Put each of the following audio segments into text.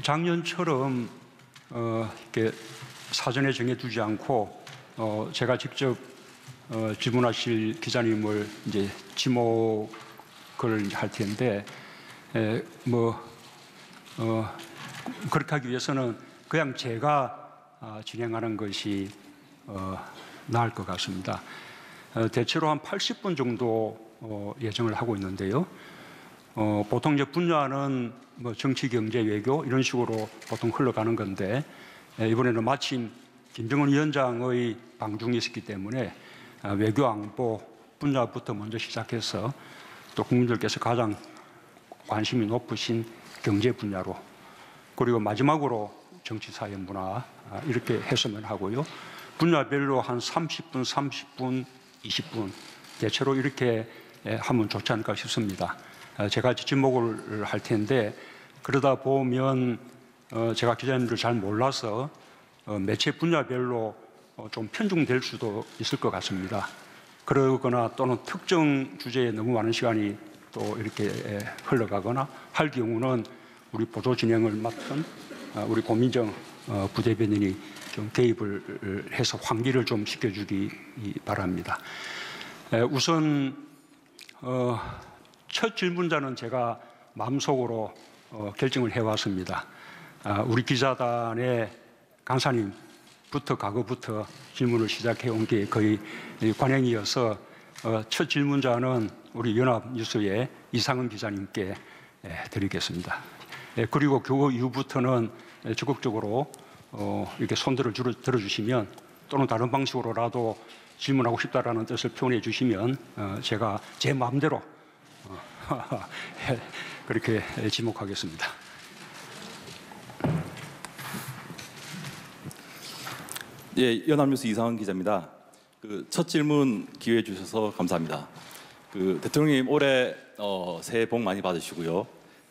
작년처럼 이렇게 사전에 정해두지 않고 제가 직접 질문하실 기자님을 이제 지목을 할 텐데 그렇게 하기 위해서는 그냥 제가 진행하는 것이 나을 것 같습니다. 대체로 한 80분 정도 예정을 하고 있는데요. 보통 이제 분야는 뭐 정치, 경제, 외교 이런 식으로 보통 흘러가는 건데 이번에는 마침 김정은 위원장의 방중이 있었기 때문에 외교 안보 분야부터 먼저 시작해서 또 국민들께서 가장 관심이 높으신 경제 분야로 그리고 마지막으로 정치, 사회, 문화 이렇게 했으면 하고요. 분야별로 한 30분, 30분, 20분 대체로 이렇게 하면 좋지 않을까 싶습니다. 제가 지목을 할 텐데 그러다 보면 제가 기자님들 잘 몰라서 매체 분야별로 좀 편중될 수도 있을 것 같습니다. 그러거나 또는 특정 주제에 너무 많은 시간이 또 이렇게 흘러가거나 할 경우는 우리 보도 진행을 맡은 우리 고민정 부대변인이 좀 개입을 해서 환기를 좀 시켜주기 바랍니다. 우선 첫 질문자는 제가 마음속으로 결정을 해왔습니다. 우리 기자단의 강사님부터 과거부터 질문을 시작해온 게 거의 관행이어서 첫 질문자는 우리 연합뉴스의 이상은 기자님께 드리겠습니다. 그리고 그 이후부터는 적극적으로 이렇게 손들어 들어주시면 또는 다른 방식으로라도 질문하고 싶다라는 뜻을 표현해 주시면 제가 제 마음대로 그렇게 지목하겠습니다. 예, 연합뉴스 이상은 기자입니다. 첫 질문 기회 주셔서 감사합니다. 대통령님 올해 새해 복 많이 받으시고요.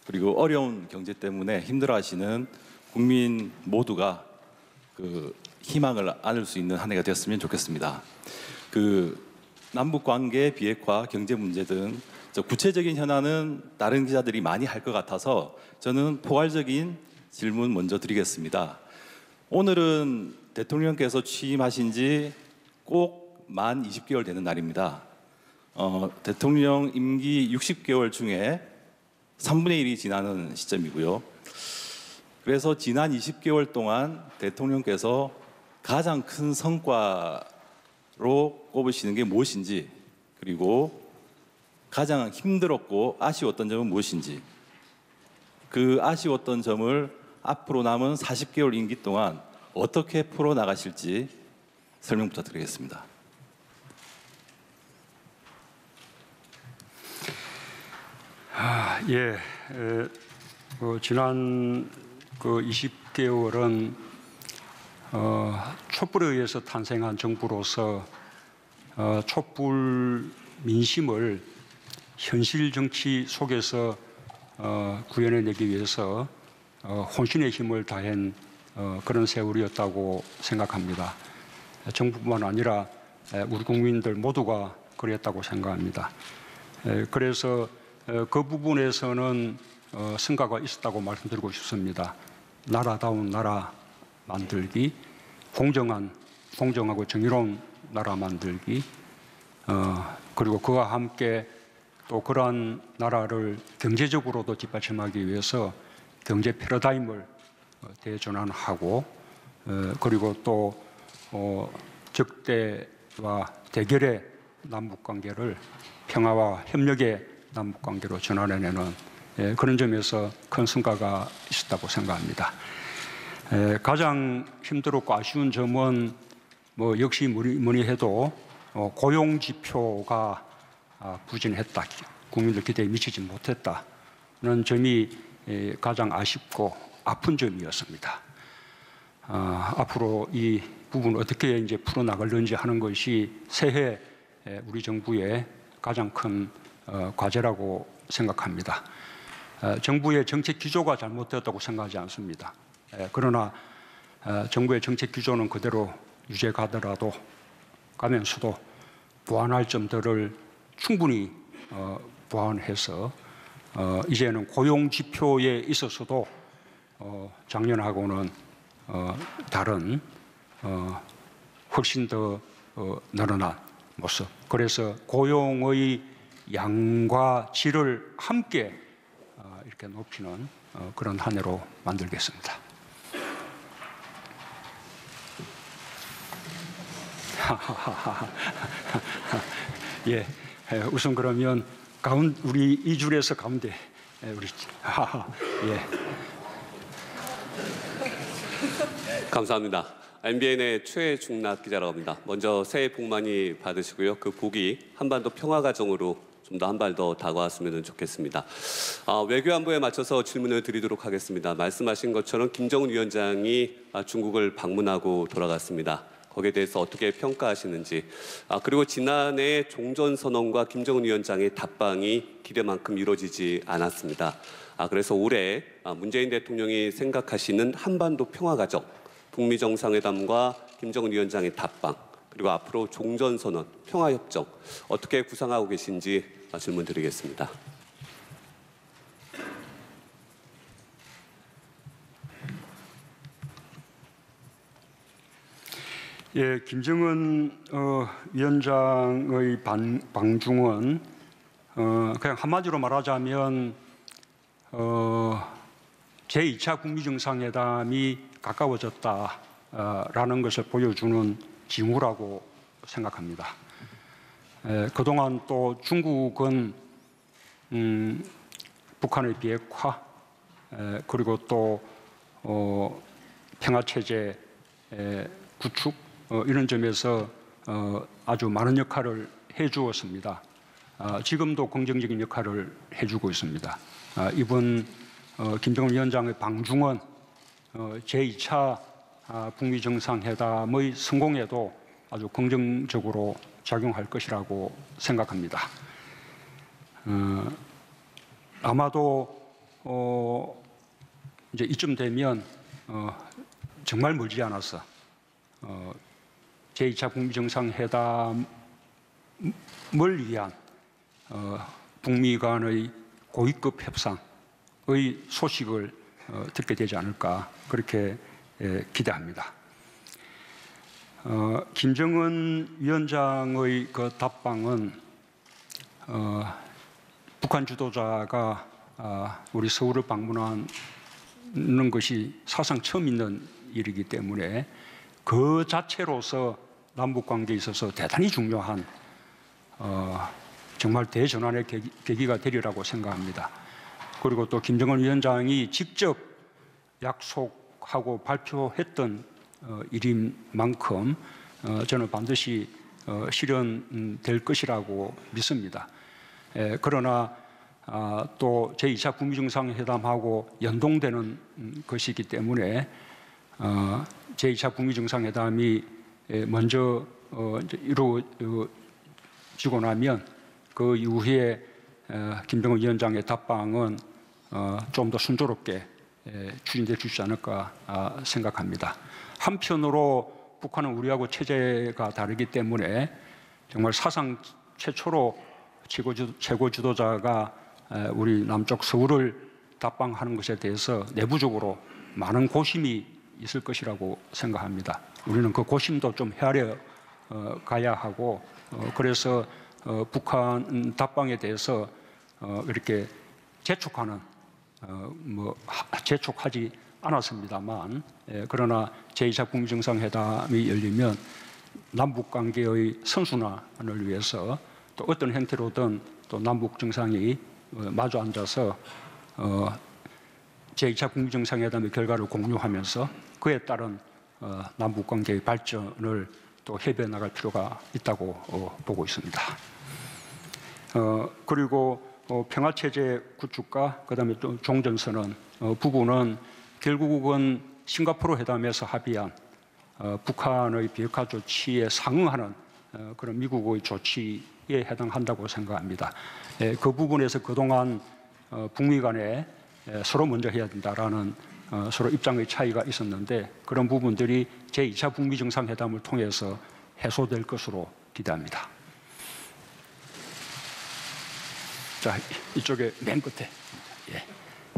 그리고 어려운 경제 때문에 힘들어하시는 국민 모두가 희망을 안을 수 있는 한 해가 되었으면 좋겠습니다. 남북 관계 비핵화, 경제 문제 등 구체적인 현안은 다른 기자들이 많이 할 것 같아서 저는 포괄적인 질문 먼저 드리겠습니다. 오늘은 대통령께서 취임하신 지 꼭 만 20개월 되는 날입니다. 대통령 임기 60개월 중에 3분의 1이 지나는 시점이고요. 그래서 지난 20개월 동안 대통령께서 가장 큰 성과로 꼽으시는 게 무엇인지, 그리고 가장 힘들었고 아쉬웠던 점은 무엇인지, 그 아쉬웠던 점을 앞으로 남은 40개월 임기 동안 어떻게 풀어나가실지 설명 부탁드리겠습니다. 지난 20개월은 촛불에 의해서 탄생한 정부로서 촛불 민심을 현실 정치 속에서 구현해내기 위해서 혼신의 힘을 다한 그런 세월이었다고 생각합니다. 정부뿐만 아니라 우리 국민들 모두가 그랬다고 생각합니다. 그래서 그 부분에서는 성과가 있었다고 말씀드리고 싶습니다. 나라다운 나라 만들기, 공정하고 정의로운 나라 만들기, 그리고 그와 함께 또 그러한 나라를 경제적으로도 뒷받침하기 위해서 경제 패러다임을 대전환하고, 그리고 또 적대와 대결의 남북관계를 평화와 협력의 남북관계로 전환해내는 그런 점에서 큰 성과가 있었다고 생각합니다. 가장 힘들었고 아쉬운 점은 역시 뭐니 해도 고용 지표가 부진했다, 국민들 기대에 미치지 못했다는 점이 가장 아쉽고 아픈 점이었습니다. 앞으로 이 부분을 어떻게 이제 풀어나갈는지 하는 것이 새해 우리 정부의 가장 큰 과제라고 생각합니다. 정부의 정책 기조가 잘못되었다고 생각하지 않습니다. 그러나 정부의 정책 기조는 그대로 유지해 가면서도 보완할 점들을 충분히 보완해서 이제는 고용 지표에 있어서도 작년하고는 다른 훨씬 더 늘어난 모습. 그래서 고용의 양과 질을 함께 이렇게 높이는 그런 한 해로 만들겠습니다. 예, 우선 그러면 우리 이 줄에서 가운데 우리 예. 감사합니다. MBN의 최중락 기자라고 합니다. 먼저 새해 복 많이 받으시고요. 그 복이 한반도 평화 과정으로 좀 더 한 발 더 다가왔으면 좋겠습니다. 외교안보에 맞춰서 질문을 드리도록 하겠습니다. 말씀하신 것처럼 김정은 위원장이 중국을 방문하고 돌아갔습니다. 거기에 대해서 어떻게 평가하시는지, 그리고 지난해 종전선언과 김정은 위원장의 답방이 기대만큼 이루어지지 않았습니다. 그래서 올해 문재인 대통령이 생각하시는 한반도 평화과정, 북미 정상회담과 김정은 위원장의 답방, 그리고 앞으로 종전선언, 평화협정 어떻게 구상하고 계신지 질문 드리겠습니다. 예, 김정은 위원장의 방중은 그냥 한마디로 말하자면 제2차 북미 정상회담이 가까워졌다라는 것을 보여주는 징후라고 생각합니다. 그동안 또 중국은 북한의 비핵화 그리고 또 평화체제 구축 이런 점에서 아주 많은 역할을 해주었습니다. 지금도 긍정적인 역할을 해주고 있습니다. 이번 김정은 위원장의 방중은 제2차 북미 정상회담의 성공에도 아주 긍정적으로 작용할 것이라고 생각합니다. 아마도 이제 이쯤 되면 정말 멀지 않아서 제2차 북미 정상회담을 위한 북미 간의 고위급 협상의 소식을 듣게 되지 않을까 그렇게 기대합니다. 김정은 위원장의 그 답방은 북한 지도자가 우리 서울을 방문하는 것이 사상 처음 있는 일이기 때문에 그 자체로서 남북 관계에 있어서 대단히 중요한 정말 대전환의 계기가 되리라고 생각합니다. 그리고 또 김정은 위원장이 직접 약속하고 발표했던 일인 만큼 저는 반드시 실현될 것이라고 믿습니다. 그러나 또 제2차 북미 정상회담하고 연동되는 것이기 때문에 제2차 북미 정상회담이 먼저 이루어지고 나면 그 이후에 김정은 위원장의 답방은 좀 더 순조롭게 추진될 수 있지 않을까 생각합니다. 한편으로 북한은 우리하고 체제가 다르기 때문에 정말 사상 최초로 최고 지도자가 우리 남쪽 서울을 답방하는 것에 대해서 내부적으로 많은 고심이 있을 것이라고 생각합니다. 우리는 그 고심도 좀 헤아려 가야 하고 그래서 북한 답방에 대해서 이렇게 재촉하지 않았습니다만 그러나 제2차 북미 정상회담이 열리면 남북 관계의 선순환을 위해서 또 어떤 형태로든 또 남북 정상이 마주 앉아서 제2차 북미 정상회담의 결과를 공유하면서 그에 따른 남북 관계의 발전을 또 협의해 나갈 필요가 있다고 보고 있습니다. 그리고 평화체제 구축과 그다음에 또 종전선언 부분은 결국은 싱가포르 회담에서 합의한 북한의 비핵화 조치에 상응하는 그런 미국의 조치에 해당한다고 생각합니다. 그 부분에서 그동안 북미 간에 서로 먼저 해야 된다라는 서로 입장의 차이가 있었는데 그런 부분들이 제2차 북미 정상회담을 통해서 해소될 것으로 기대합니다. 자, 이쪽에 맨 끝에.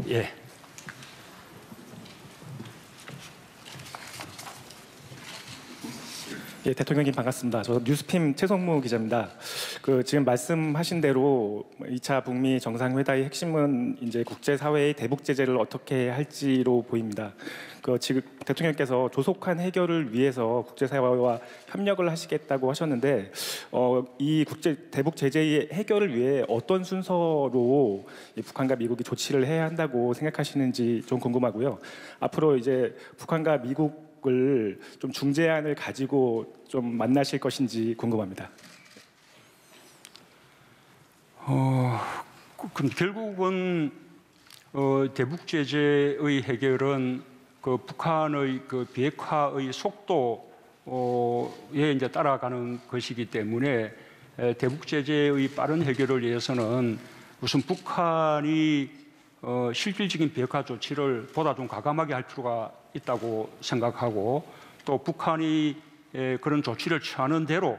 예. 예, 대통령님 반갑습니다. 저 뉴스핌 최성무 기자입니다. 지금 말씀하신 대로 2차 북미 정상회담의 핵심은 이제 국제사회의 대북 제재를 어떻게 할지로 보입니다. 지금 대통령께서 조속한 해결을 위해서 국제사회와 협력을 하시겠다고 하셨는데 이 대북 제재의 해결을 위해 어떤 순서로 북한과 미국이 조치를 해야 한다고 생각하시는지 좀 궁금하고요. 앞으로 이제 북한과 미국을 좀 중재안을 가지고 좀 만나실 것인지 궁금합니다. 그럼 결국은 대북 제재의 해결은 북한의 비핵화의 속도에 이제 따라가는 것이기 때문에 대북 제재의 빠른 해결을 위해서는 우선 북한이 실질적인 비핵화 조치를 보다 좀 과감하게 할 필요가 있다고 생각하고, 또 북한이 그런 조치를 취하는 대로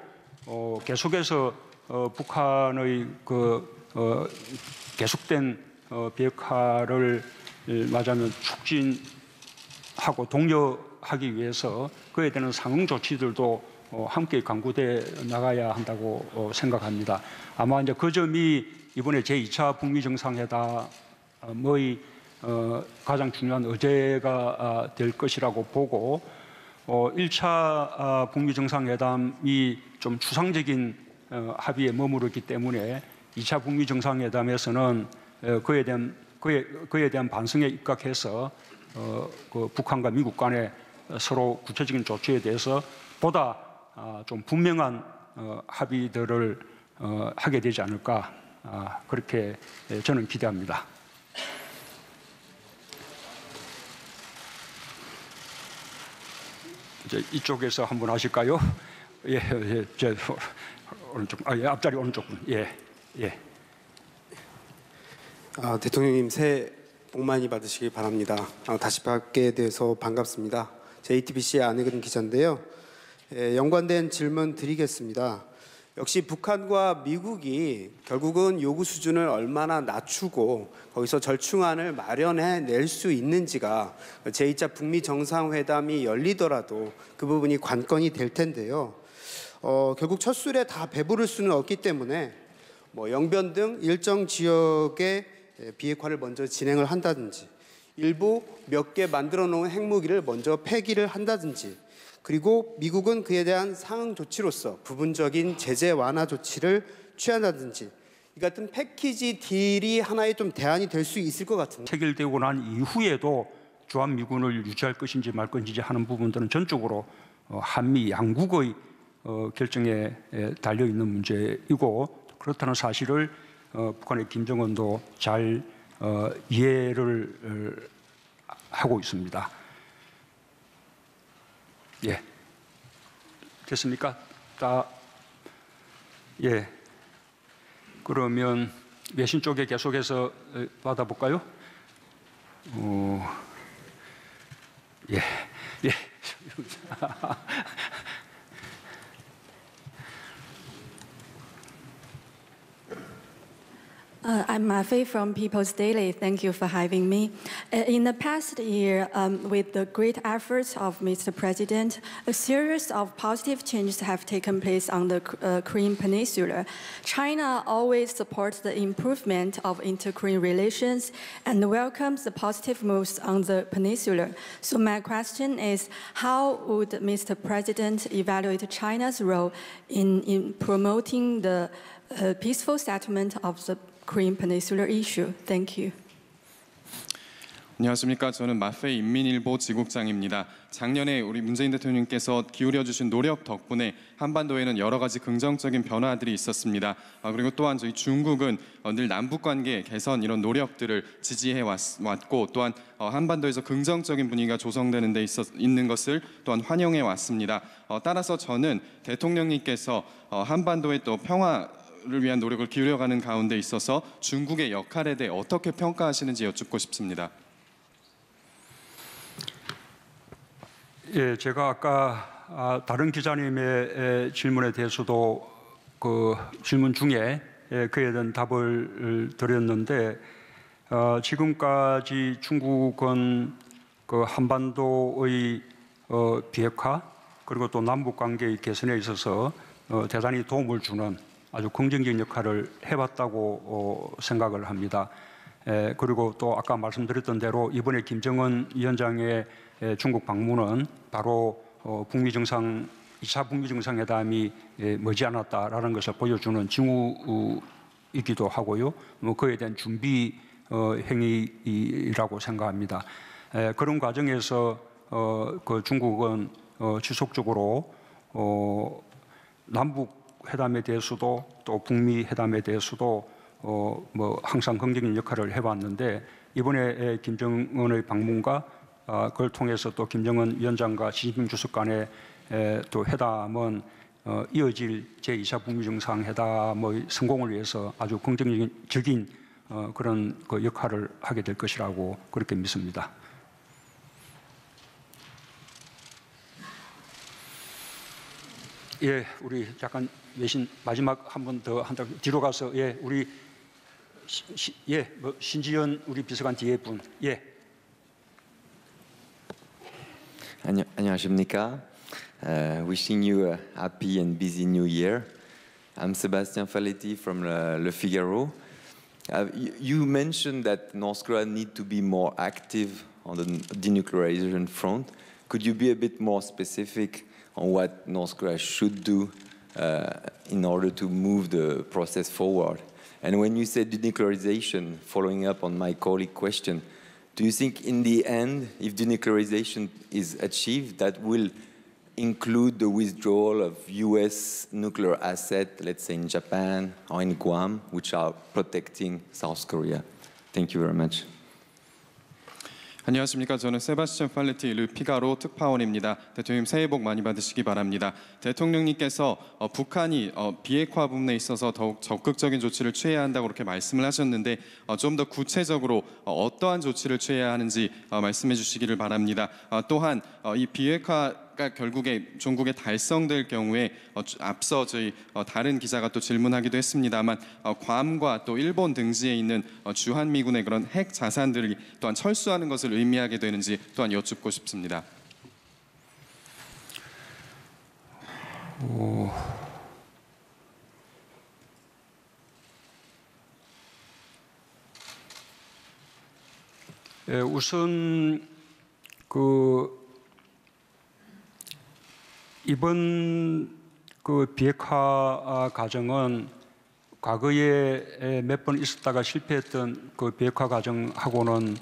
계속해서 북한의 계속된 비핵화를 말하자면 촉진하고 독려하기 위해서 그에 대한 상응 조치들도 함께 강구돼 나가야 한다고 생각합니다. 아마 이제 그 점이 이번에 제2차 북미 정상회담의 가장 중요한 의제가 될 것이라고 보고, 1차 북미 정상회담이 좀 추상적인 합의에 머무르기 때문에 2차 북미 정상회담에서는 그에 대한 반성에 입각해서 북한과 미국 간에 서로 구체적인 조치에 대해서 보다 좀 분명한 합의들을 하게 되지 않을까, 그렇게 저는 기대합니다. 이제 이쪽에서 한번 하실까요? 예, 제 오른쪽, 앞자리 오른쪽 분. 예. 대통령님 새해 복 많이 받으시길 바랍니다. 다시 뵙게 돼서 반갑습니다. JTBC의 안혜근 기자인데요. 연관된 질문 드리겠습니다. 역시 북한과 미국이 결국은 요구 수준을 얼마나 낮추고 거기서 절충안을 마련해 낼 수 있는지가 제2차 북미 정상회담이 열리더라도 그 부분이 관건이 될 텐데요. 결국 첫 술에 다 배부를 수는 없기 때문에 영변 등 일정 지역의 비핵화를 먼저 진행을 한다든지, 일부 몇 개 만들어 놓은 핵무기를 먼저 폐기를 한다든지, 그리고 미국은 그에 대한 상응 조치로서 부분적인 제재 완화 조치를 취한다든지, 이 같은 패키지 딜이 하나의 좀 대안이 될 수 있을 것 같은데, 체결되고 난 이후에도 주한미군을 유지할 것인지 말 것인지 하는 부분들은 전적으로 한미 양국의 결정에 달려 있는 문제이고, 그렇다는 사실을 북한의 김정은도 잘 이해를 하고 있습니다. 예, 됐습니까? 예. 그러면 외신 쪽에 계속해서 받아볼까요? 예. I'm Ma-Fei from People's Daily. Thank you for having me. In the past year, with the great efforts of Mr. President, a series of positive changes have taken place on the Korean Peninsula. China always supports the improvement of inter-Korean relations and welcomes the positive moves on the peninsula. So my question is, how would Mr. President evaluate China's role in promoting the peaceful settlement of the Korean Peninsula issue? Thank you. 안녕하십니까. 저는 마페이 인민일보 지국장입니다. 작년에 우리 문재인 대통령께서 기울여주신 노력 덕분에 한반도에는 여러 가지 긍정적인 변화들이 있었습니다. 그리고 또한 저희 중국은 늘 남북관계 개선 이런 노력들을 지지해 왔고, 또한 한반도에서 긍정적인 분위기가 조성되는 데 있는 것을 또한 환영해 왔습니다. 따라서 저는 대통령님께서 한반도의 또 평화를 위한 노력을 기울여가는 가운데 있어서 중국의 역할에 대해 어떻게 평가하시는지 여쭙고 싶습니다. 예, 제가 아까 다른 기자님의 질문에 대해서도 그 질문 중에 그에 대한 답을 드렸는데, 지금까지 중국은 그 한반도의 비핵화 그리고 또 남북 관계의 개선에 있어서 대단히 도움을 주는 아주 긍정적인 역할을 해왔다고 생각을 합니다. 그리고 또 아까 말씀드렸던 대로 이번에 김정은 위원장의 중국 방문은 바로 북미 정상 2차 북미 정상회담이 머지않았다라는 것을 보여주는 징후이기도 하고요. 그에 대한 준비 행위라고 생각합니다. 그런 과정에서 그 중국은 지속적으로 남북 회담에 대해서도 또 북미 회담에 대해서도 뭐 항상 긍정적인 역할을 해왔는데 이번에 김정은의 방문과 그걸 통해서 또 김정은 위원장과 시진핑 주석 간의 또 회담은 이어질 제2차 북미 정상회담의 성공을 위해서 아주 긍정적인 그런 그 역할을 하게 될 것이라고 그렇게 믿습니다. 예, 우리 잠깐 외신 마지막 한 번 더 뒤로 가서 예, 우리 신지연 우리 비서관 뒤에 분 예. 안녕하십니까. Wishing you a happy and busy new year. I'm Sébastien Faletti from Le Figaro. You mentioned that North Korea need to be more active on the denuclearization front. Could you be a bit more specific on what North Korea should do in order to move the process forward? And when you say denuclearization, following up on my colleague question, do you think in the end, if denuclearization is achieved, that will include the withdrawal of US nuclear assets, let's say in Japan or in Guam, which are protecting South Korea? Thank you very much. 안녕하십니까. 저는 세바스찬 팔레티 르피가로 특파원입니다. 대통령님 새해 복 많이 받으시기 바랍니다. 대통령님께서 북한이 비핵화 부분에 있어서 더욱 적극적인 조치를 취해야 한다고 그렇게 말씀을 하셨는데 좀 더 구체적으로 어떠한 조치를 취해야 하는지 말씀해 주시기를 바랍니다. 또한 이 비핵화가 결국에 종국에 달성될 경우에 앞서 저희 다른 기자가 또 질문하기도 했습니다만 괌과 또 일본 등지에 있는 주한미군의 그런 핵 자산들이 또한 철수하는 것을 의미하게 되는지 또한 여쭙고 싶습니다. 예, 우선 이번 비핵화 과정은 과거에 몇 번 있었다가 실패했던 그 비핵화 과정하고는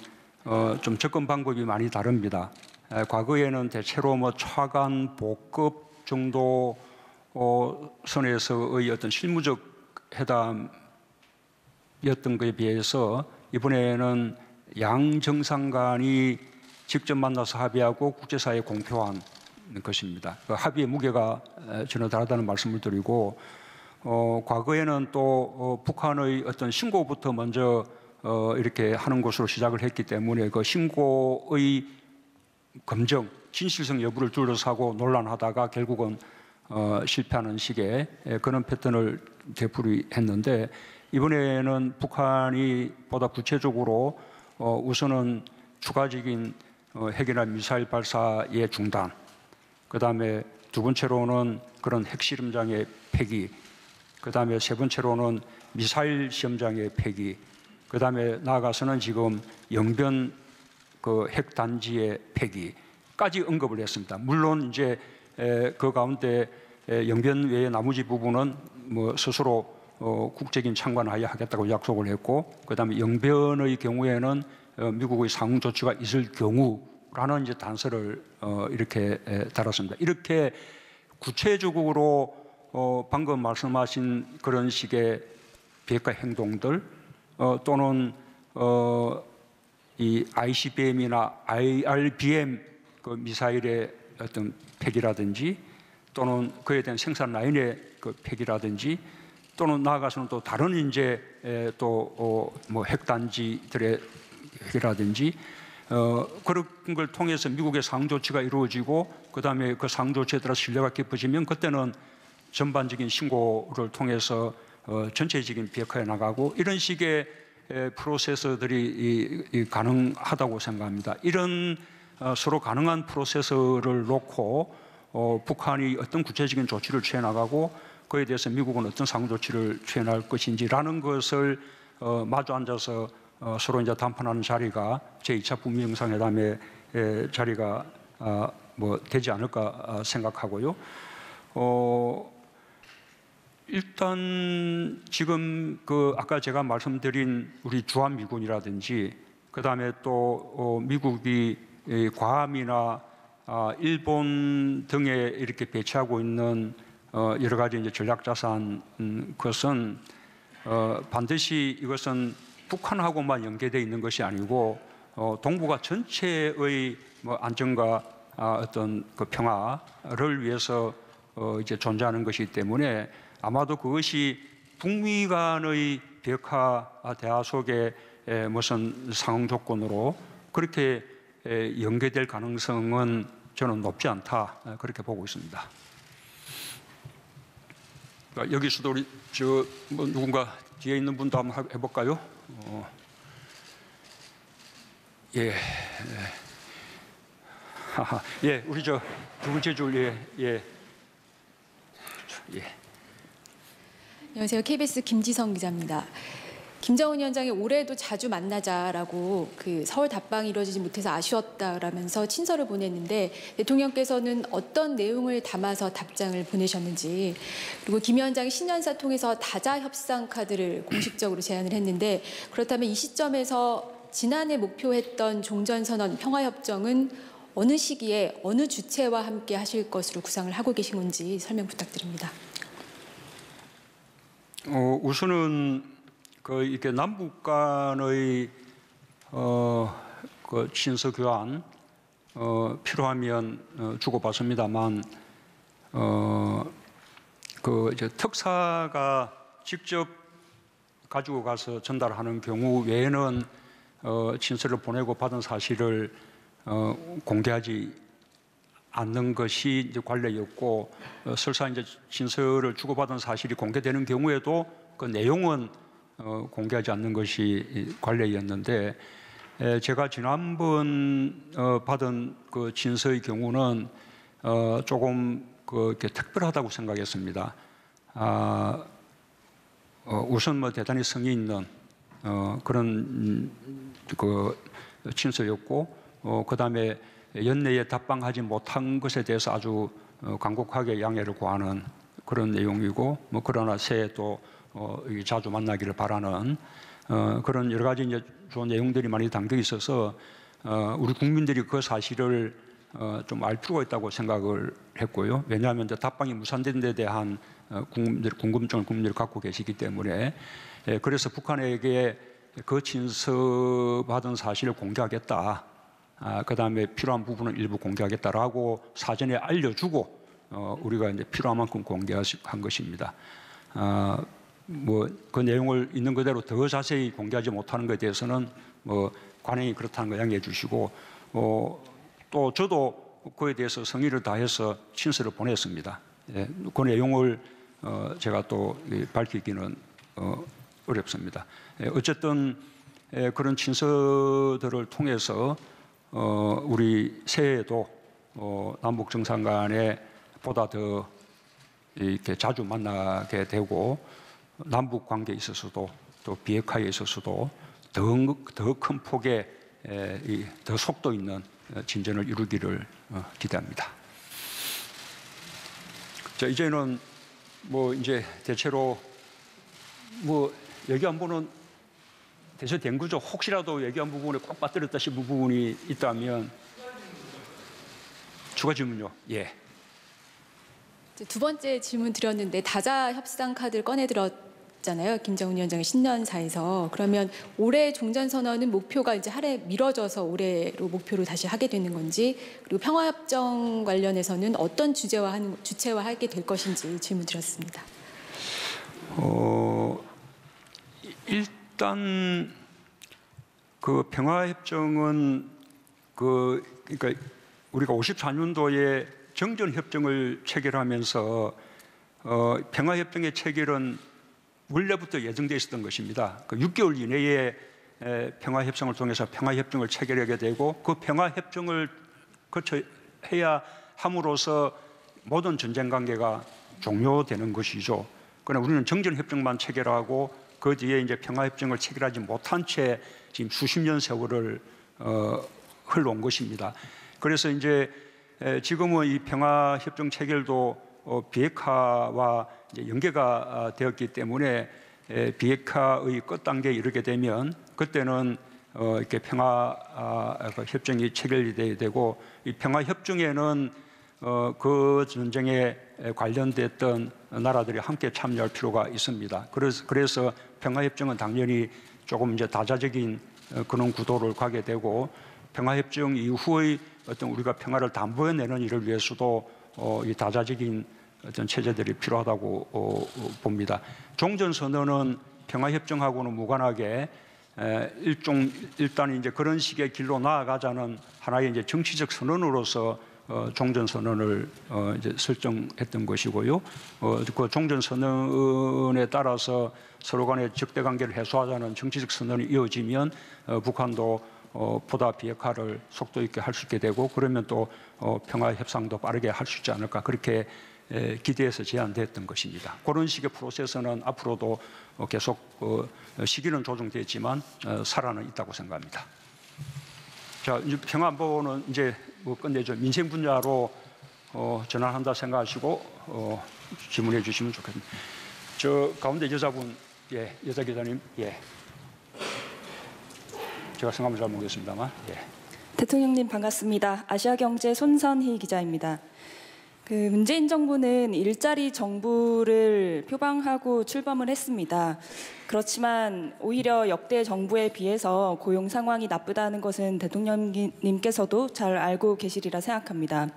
좀 접근 방법이 많이 다릅니다. 과거에는 대체로 차관 보급 정도 선에서의 어떤 실무적 회담이었던 것에 비해서 이번에는 양 정상 간이 직접 만나서 합의하고 국제사회에 공표한 것입니다. 그 합의의 무게가 전혀 다르다는 말씀을 드리고 과거에는 또 북한의 어떤 신고부터 먼저 이렇게 하는 것으로 시작을 했기 때문에 그 신고의 검증, 진실성 여부를 둘러싸고 논란하다가 결국은 실패하는 식의 그런 패턴을 되풀이했는데 이번에는 북한이 보다 구체적으로 우선은 추가적인 핵이나 미사일 발사의 중단, 그 다음에 두 번째로는 그런 핵실험장의 폐기, 그 다음에 세 번째로는 미사일 시험장의 폐기, 그 다음에 나아가서는 지금 영변 핵단지의 폐기까지 언급을 했습니다. 물론 이제 그 가운데 영변 외의 나머지 부분은 스스로 국적인 참관하여 하겠다고 약속을 했고, 그 다음에 영변의 경우에는 미국의 상응 조치가 있을 경우라는 이제 단서를 이렇게 달았습니다. 이렇게 구체적으로 방금 말씀하신 그런 식의 비핵화 행동들 또는 이 ICBM이나 IRBM 미사일의 어떤 폐기라든지 또는 그에 대한 생산 라인의 폐기라든지 또는 나아가서는 또 다른 이제 핵단지들의 폐기라든지 그런 걸 통해서 미국의 상응 조치가 이루어지고 그 다음에 그 상응 조치에 따라 신뢰가 깊어지면 그때는 전반적인 신고를 통해서 전체적인 비핵화에 나가고 이런 식의 프로세서들이 가능하다고 생각합니다. 이런 서로 가능한 프로세서를 놓고 북한이 어떤 구체적인 조치를 취해 나가고 그에 대해서 미국은 어떤 상응 조치를 취해 나갈 것인지라는 것을 마주 앉아서 서로 이제 담판하는 자리가 제2차 북미 정상회담의 자리가 뭐 되지 않을까 생각하고요. 일단 지금 그 아까 제가 말씀드린 우리 주한미군이라든지 그 다음에 또 미국이 괌이나 일본 등에 이렇게 배치하고 있는 여러 가지 이제 전략자산 것은 반드시 이것은 북한하고만 연계되어 있는 것이 아니고 동북아 전체의 뭐 안정과 어떤 그 평화를 위해서 이제 존재하는 것이기 때문에 아마도 그것이 북미 간의 벽화 대화 속에 무슨 상응 조건으로 그렇게 연계될 가능성은 저는 높지 않다 그렇게 보고 있습니다. 여기서도 우리 뭐 누군가 뒤에 있는 분도 한번 해볼까요? 예, 예, 우리 두 번째 줄 예. 안녕하세요. KBS 김지성 기자입니다. 김정은 위원장이 올해도 자주 만나자라고 그 서울 답방이 이루어지지 못해서 아쉬웠다라면서 친서를 보냈는데 대통령께서는 어떤 내용을 담아서 답장을 보내셨는지, 그리고 김 위원장이 신년사 통해서 다자 협상 카드를 공식적으로 제안을 했는데, 그렇다면 이 시점에서 지난해 목표했던 종전선언 평화협정은 어느 시기에 어느 주체와 함께 하실 것으로 구상을 하고 계신 건지 설명 부탁드립니다. 우선은 이렇게 남북 간의 그 친서 교환 필요하면 주고받습니다만 이제 특사가 직접 가지고 가서 전달하는 경우 외에는 친서를 보내고 받은 사실을 공개하지 않는 것이 이제 관례였고, 설사 이제 친서를 주고받은 사실이 공개되는 경우에도 그 내용은 공개하지 않는 것이 관례였는데, 제가 지난번 받은 그 친서의 경우는 조금 이렇게 특별하다고 생각했습니다. 우선 뭐 대단히 성의 있는 그런 그 친서였고, 그 다음에 연내에 답방하지 못한 것에 대해서 아주 간곡하게 양해를 구하는 그런 내용이고, 뭐 그러나 새해 또 자주 만나기를 바라는 그런 여러 가지 이제 좋은 내용들이 많이 담겨 있어서 우리 국민들이 그 사실을 좀 알 필요가 있다고 생각을 했고요. 왜냐하면 이제 답방이 무산된 데 대한 궁금증을 국민들이 갖고 계시기 때문에, 그래서 북한에게 그 친서 받은 사실을 공개하겠다. 그 다음에 필요한 부분은 일부 공개하겠다라고 사전에 알려주고 우리가 이제 필요한 만큼 공개한 것입니다. 뭐 그 내용을 있는 그대로 더 자세히 공개하지 못하는 것에 대해서는 뭐 관행이 그렇다는 거 양해해 주시고, 또 저도 그에 대해서 성의를 다해서 친서를 보냈습니다. 예, 그 내용을 제가 또 밝히기는 어렵습니다. 어쨌든 그런 친서들을 통해서 우리 새해에도 남북 정상 간에 보다 더 이렇게 자주 만나게 되고, 남북 관계에 있어서도 또 비핵화에 있어서도 더 큰 폭의 더 속도 있는 진전을 이루기를 기대합니다. 자, 이제는 뭐 이제 대체로 뭐 얘기한 부분은 대체 된 거죠. 혹시라도 얘기한 부분에 꼭 빠뜨렸다 싶은 부분이 있다면 추가 질문요. 예. 두 번째 질문 드렸는데 다자 협상 카드를 꺼내 들었잖아요. 김정은 위원장의 신년사에서. 그러면 올해 종전선언은 목표가 이제 한 해 미뤄져서 올해로 목표로 다시 하게 되는 건지, 그리고 평화협정 관련해서는 어떤 주체와 하게 될 것인지 질문 드렸습니다. 일단 그 평화협정은 그러니까 우리가 54년도에 정전협정을 체결하면서 평화협정의 체결은 원래부터 예정되어 있었던 것입니다. 그 6개월 이내에 평화협정을 통해서 평화협정을 체결하게 되고, 그 평화협정을 거쳐야 함으로써 모든 전쟁 관계가 종료되는 것이죠. 그러나 우리는 정전협정만 체결하고 그 뒤에 이제 평화협정을 체결하지 못한 채 지금 수십 년 세월을 흘러온 것입니다. 그래서 이제 지금은 이 평화협정 체결도 비핵화와 이제 연계가 되었기 때문에 비핵화의 끝 단계에 이르게 되면 그때는 이렇게 평화 협정이 체결이 돼야 되고 이 평화 협정에는 그 전쟁에 관련됐던 나라들이 함께 참여할 필요가 있습니다. 그래서 평화 협정은 당연히 조금 이제 다자적인 그런 구도를 가게 되고 평화 협정 이후의 어떤 우리가 평화를 담보해내는 일을 위해서도 이 다자적인 어떤 체제들이 필요하다고 봅니다. 종전선언은 평화협정하고는 무관하게 일단 이제 그런 식의 길로 나아가자는 하나의 이제 정치적 선언으로서 종전선언을 이제 설정했던 것이고요. 그 종전선언에 따라서 서로 간의 적대관계를 해소하자는 정치적 선언이 이어지면 북한도 보다 비핵화를 속도 있게 할 수 있게 되고 그러면 또 평화 협상도 빠르게 할 수 있지 않을까 그렇게 기대해서 제안됐던 것입니다. 그런 식의 프로세스는 앞으로도 계속 시기는 조정됐지만 살아는 있다고 생각합니다. 자, 이제 평화안보는 이제 끝내죠. 민생 분야로 전환한다 생각하시고 질문해 주시면 좋겠습니다. 저 가운데 여자분, 예, 여자 기자님, 예. 제가 성함을 잘 모르겠습니다만, 예. 대통령님 반갑습니다. 아시아경제 손선희 기자입니다. 문재인 정부는 일자리 정부를 표방하고 출범을 했습니다. 그렇지만 오히려 역대 정부에 비해서 고용 상황이 나쁘다는 것은 대통령님께서도 잘 알고 계시리라 생각합니다.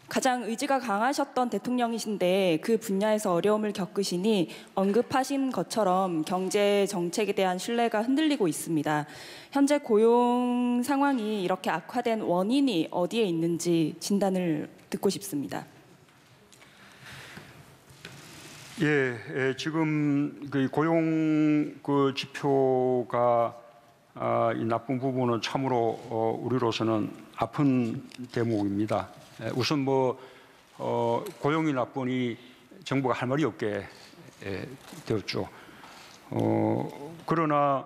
가장 의지가 강하셨던 대통령이신데 그 분야에서 어려움을 겪으시니 언급하신 것처럼 경제 정책에 대한 신뢰가 흔들리고 있습니다. 현재 고용 상황이 이렇게 악화된 원인이 어디에 있는지 진단을 듣고 싶습니다. 예, 지금 그 고용 그 지표가 이 나쁜 부분은 참으로 우리로서는 아픈 대목입니다. 우선 고용이 나쁘니 정부가 할 말이 없게 되었죠. 그러나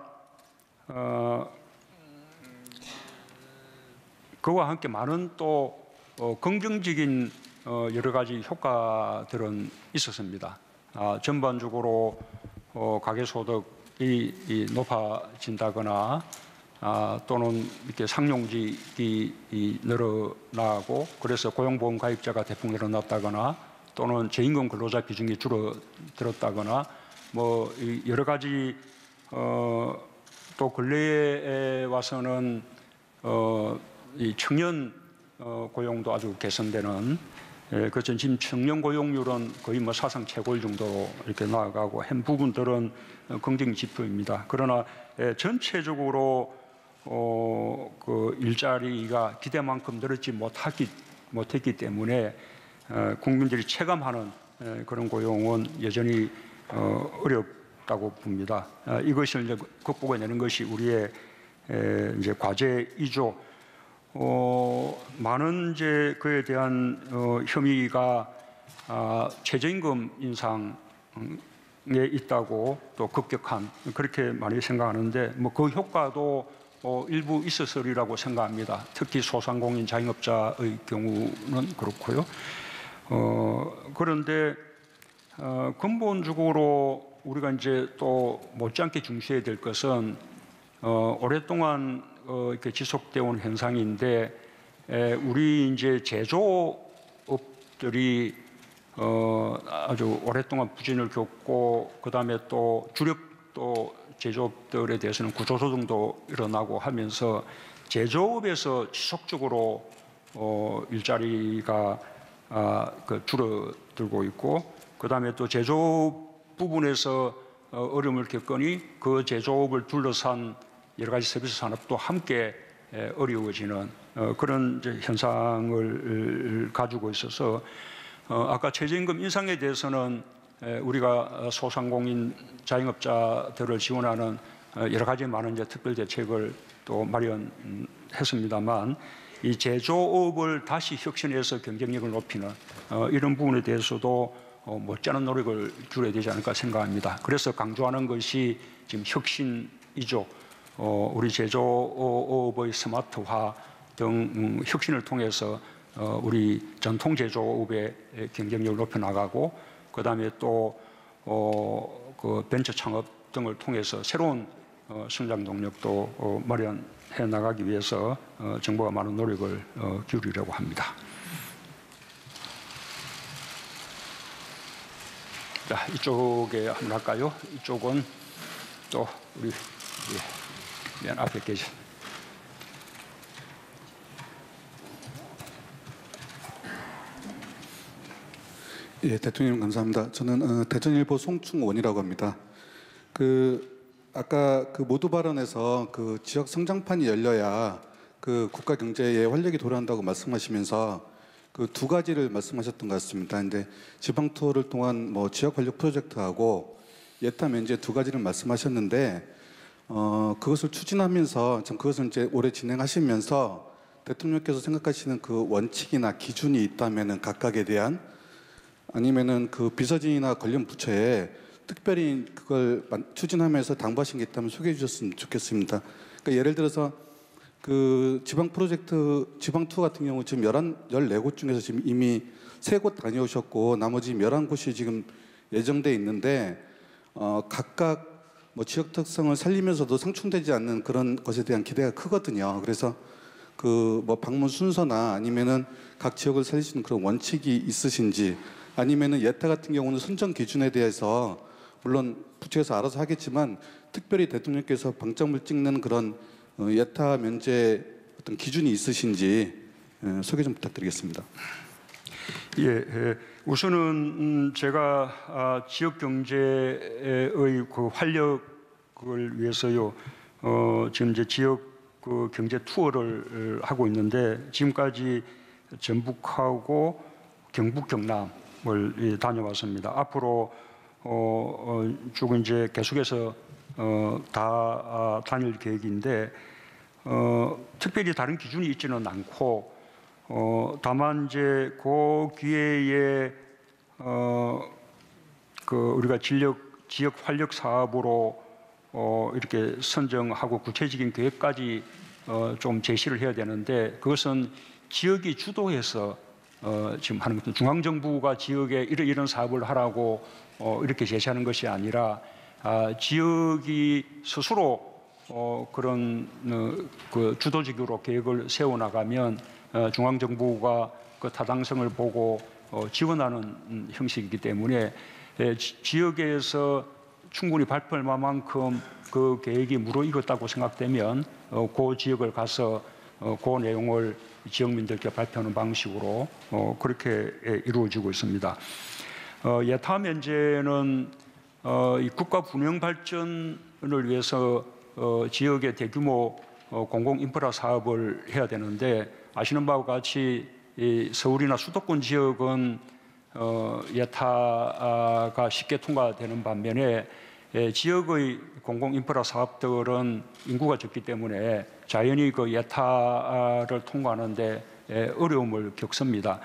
그와 함께 많은 또 긍정적인 여러 가지 효과들은 있었습니다. 전반적으로 가계소득이 높아진다거나 또는 이렇게 상용직이 늘어나고 그래서 고용보험 가입자가 대폭 늘어났다거나 또는 저임금 근로자 비중이 줄어들었다거나 여러 가지 또 근래에 와서는 이 청년 고용도 아주 개선되는 그렇죠. 지금 청년 고용률은 거의 사상 최고일 정도로 이렇게 나아가고 한 부분들은 긍정 지표입니다. 그러나 전체적으로 그 일자리가 기대만큼 늘었지 못했기 때문에 국민들이 체감하는 그런 고용은 여전히 어렵다고 봅니다. 이것을 이제 극복해내는 것이 우리의 이제 과제이죠. 많은 이제 그에 대한 혐의가 최저임금 인상에 있다고 또 급격한 그렇게 많이 생각하는데 그 효과도 일부 있었으리라고 생각합니다. 특히 소상공인 자영업자의 경우는 그렇고요. 그런데 근본적으로 우리가 이제 또 못지않게 중시해야 될 것은 오랫동안 이렇게 지속되어 온 현상인데 우리 이제 제조업들이 아주 오랫동안 부진을 겪고 그다음에 또 주력 또 제조업들에 대해서는 구조조정도 일어나고 하면서 제조업에서 지속적으로 일자리가 줄어들고 있고 그다음에 또 제조업 부분에서 어려움을 겪으니 그 제조업을 둘러싼 여러 가지 서비스 산업도 함께 어려워지는 그런 이제 현상을 가지고 있어서 아까 최저임금 인상에 대해서는 우리가 소상공인 자영업자들을 지원하는 여러 가지 많은 이제 특별 대책을 또 마련했습니다만 이 제조업을 다시 혁신해서 경쟁력을 높이는 이런 부분에 대해서도 못지않은 노력을 기울여야 되지 않을까 생각합니다. 그래서 강조하는 것이 지금 혁신이죠. 우리 제조업의 스마트화 등 혁신을 통해서 우리 전통 제조업의 경쟁력을 높여나가고, 그다음에 또 그 벤처 창업 등을 통해서 새로운 성장 동력도 마련해 나가기 위해서 정부가 많은 노력을 기울이려고 합니다. 자, 이쪽에 한번 할까요? 이쪽은 또 우리 맨 앞에 계신. 예, 대통령 감사합니다. 저는 대전일보 송충원이라고 합니다. 아까 모두 발언에서 지역 성장판이 열려야 국가 경제에 활력이 돌아온다고 말씀하시면서 두 가지를 말씀하셨던 것 같습니다. 근데 지방 투어를 통한 지역 활력 프로젝트하고 예타 면제 두 가지를 말씀하셨는데 그것을 추진하면서 그것을 이제 올해 진행하시면서 대통령께서 생각하시는 원칙이나 기준이 있다면은 각각에 대한, 아니면은 비서진이나 관련 부처에 특별히 그걸 추진하면서 당부하신 게 있다면 소개해 주셨으면 좋겠습니다. 그러니까 예를 들어서 지방 프로젝트, 지방 투어 같은 경우 지금 14곳 중에서 지금 이미 3곳 다녀오셨고 나머지 11곳이 지금 예정돼 있는데 각각 지역 특성을 살리면서도 상충되지 않는 그런 것에 대한 기대가 크거든요. 그래서 방문 순서나 아니면은 각 지역을 살리시는 그런 원칙이 있으신지, 아니면은 예타 같은 경우는 선정 기준에 대해서 물론 부처에서 알아서 하겠지만 특별히 대통령께서 방점을 찍는 그런 예타 면제 어떤 기준이 있으신지 소개 좀 부탁드리겠습니다. 예, 우선은 제가 지역 경제의 활력을 위해서요, 지금 이제 지역 경제 투어를 하고 있는데 지금까지 전북하고 경북, 경남을 다녀왔습니다. 앞으로 쭉 이제 계속해서 다 다닐 계획인데 특별히 다른 기준이 있지는 않고 다만 이제 그 기회에 우리가 지역 활력 사업으로 이렇게 선정하고 구체적인 계획까지 좀 제시를 해야 되는데, 그것은 지역이 주도해서 지금 하는 것은 중앙정부가 지역에 이런 사업을 하라고 이렇게 제시하는 것이 아니라 지역이 스스로 그런 주도적으로 계획을 세워나가면 중앙정부가 그 타당성을 보고 지원하는 형식이기 때문에 지역에서 충분히 발표할 만큼 그 계획이 무르익었다고 생각되면 그 지역을 가서 그 내용을 지역민들께 발표하는 방식으로 그렇게 이루어지고 있습니다. 예타 면제는 이 국가 분영 발전을 위해서 지역의 대규모 공공 인프라 사업을 해야 되는데, 아시는 바와 같이 이 서울이나 수도권 지역은 예타가 쉽게 통과되는 반면에 지역의 공공 인프라 사업들은 인구가 적기 때문에 자연히 그 예타를 통과하는데 어려움을 겪습니다.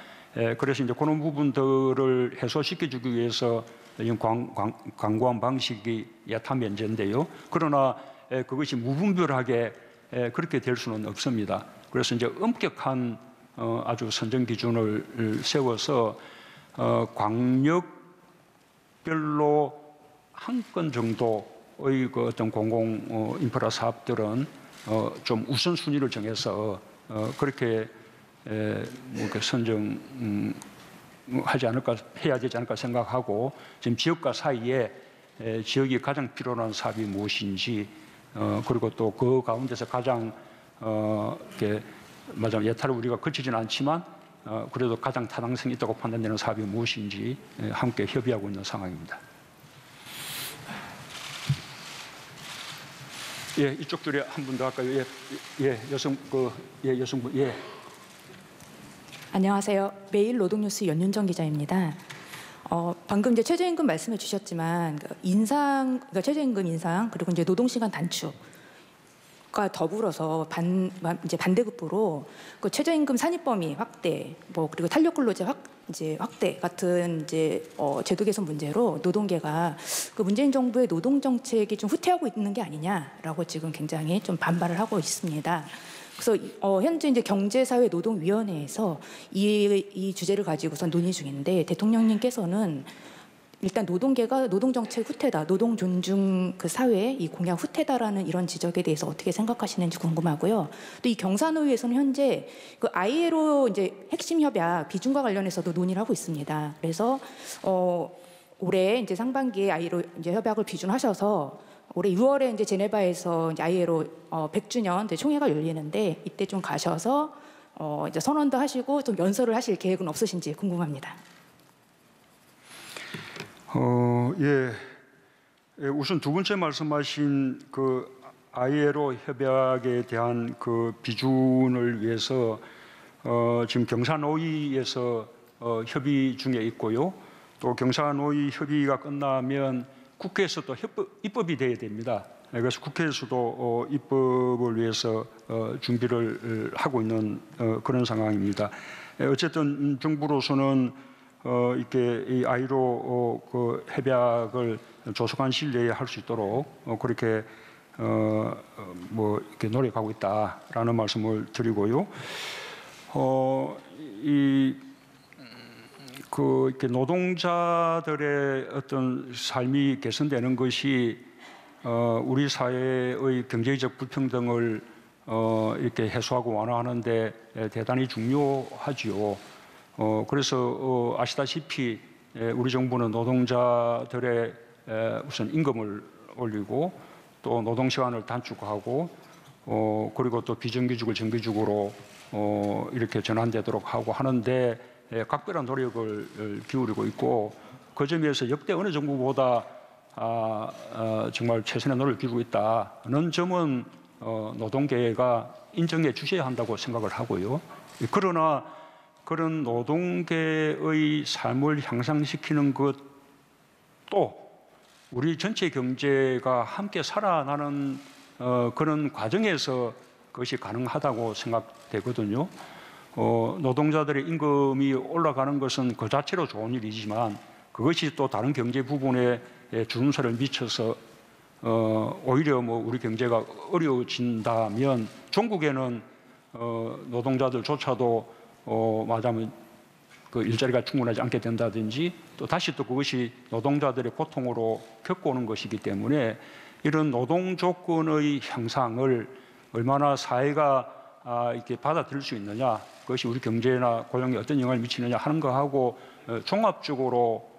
그래서 이제 그런 부분들을 해소시켜주기 위해서 광고한 방식이 예타 면제인데요. 그러나 그것이 무분별하게 그렇게 될 수는 없습니다. 그래서 이제 엄격한 아주 선정 기준을 세워서 광역별로 한 건 정도의 그 어떤 공공 인프라 사업들은 좀 우선순위를 정해서 그렇게 선정하지 않을까, 해야 되지 않을까 생각하고, 지금 지역과 사이에 지역이 가장 필요한 사업이 무엇인지, 그리고 또 그 가운데서 가장 예타를 우리가 거치지는 않지만 그래도 가장 타당성이 있다고 판단되는 사업이 무엇인지 함께 협의하고 있는 상황입니다. 예, 이쪽 줄에 한 분 더 할까요? 여성분, 예. 안녕하세요. 매일 노동뉴스 연윤정 기자입니다. 방금 이제 최저임금 말씀해 주셨지만 최저임금 인상 그리고 이제 노동시간 단축 과 더불어서 이제 반대급부로 그 최저임금 산입범위 확대, 뭐 그리고 탄력근로제 확대 같은 이제 제도 개선 문제로 노동계가 그 문재인 정부의 노동 정책이 좀 후퇴하고 있는 게 아니냐라고 지금 굉장히 좀 반발을 하고 있습니다. 그래서 현재 이제 경제사회노동위원회에서 이 주제를 가지고선 논의 중인데 대통령님께서는 일단 노동계가 노동정책 후퇴다, 노동 존중 그 사회의 이 공약 후퇴다라는 이런 지적에 대해서 어떻게 생각하시는지 궁금하고요. 또 이 경사노위에서는 현재 그 ILO 이제 핵심 협약 비준과 관련해서도 논의를 하고 있습니다. 그래서 올해 이제 상반기에 ILO 이제 협약을 비준하셔서 올해 6월에 이제 제네바에서 이제 ILO 100주년 이제 총회가 열리는데 이때 좀 가셔서 이제 선언도 하시고 좀 연설을 하실 계획은 없으신지 궁금합니다. 우선 두 번째 말씀하신 그 ILO 협약에 대한 그 비준을 위해서 지금 경사노위에서 협의 중에 있고요. 또 경사노위 협의가 끝나면 국회에서도 입법이 돼야 됩니다. 그래서 국회에서도 입법을 위해서 준비를 하고 있는 그런 상황입니다. 어쨌든 정부로서는 이렇게 이 ILO 그 협약을 조속한 시일 내에 할 수 있도록 그렇게 뭐 이렇게 노력하고 있다라는 말씀을 드리고요. 이렇게 노동자들의 어떤 삶이 개선되는 것이 우리 사회의 경제적 불평등을 이렇게 해소하고 완화하는데 대단히 중요하지요. 그래서 아시다시피 우리 정부는 노동자들의 우선 임금을 올리고 또 노동 시간을 단축하고 그리고 또 비정규직을 정규직으로 이렇게 전환되도록 하고 하는데 각별한 노력을 기울이고 있고 그 점에서 역대 어느 정부보다 정말 최선의 노력을 기울이고 있다는 점은 노동계가 인정해 주셔야 한다고 생각을 하고요. 그러나 그런 노동계의 삶을 향상시키는 것도 우리 전체 경제가 함께 살아나는 그런 과정에서 그것이 가능하다고 생각되거든요. 노동자들의 임금이 올라가는 것은 그 자체로 좋은 일이지만 그것이 또 다른 경제 부분에 주름살을 미쳐서 오히려 뭐 우리 경제가 어려워진다면 종국에는 노동자들조차도 말하자면 그 일자리가 충분하지 않게 된다든지 또 다시 또 그것이 노동자들의 고통으로 겪어오는 것이기 때문에 이런 노동 조건의 향상을 얼마나 사회가 이렇게 받아들일 수 있느냐, 그것이 우리 경제나 고용에 어떤 영향을 미치느냐 하는 거하고 종합적으로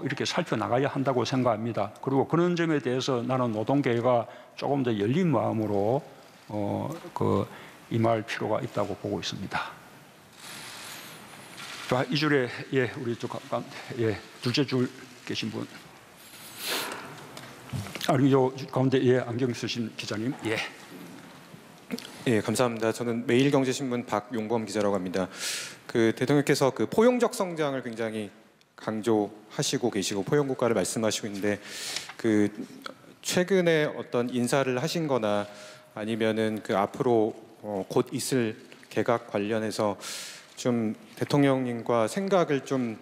이렇게 살펴나가야 한다고 생각합니다. 그리고 그런 점에 대해서 나는 노동계가 조금 더 열린 마음으로 임할 필요가 있다고 보고 있습니다. 자, 이 줄에 우리 둘째 줄 계신 분. 아니 요 가운데 안경 쓰신 기자님. 감사합니다. 저는 매일경제신문 박용범 기자라고 합니다. 그 대통령께서 그 포용적 성장을 굉장히 강조하시고 계시고 포용국가를 말씀하시고 있는데 그 최근에 어떤 인사를 하신거나 아니면은 그 앞으로 곧 있을 개각 관련해서 좀 대통령님과 생각을 좀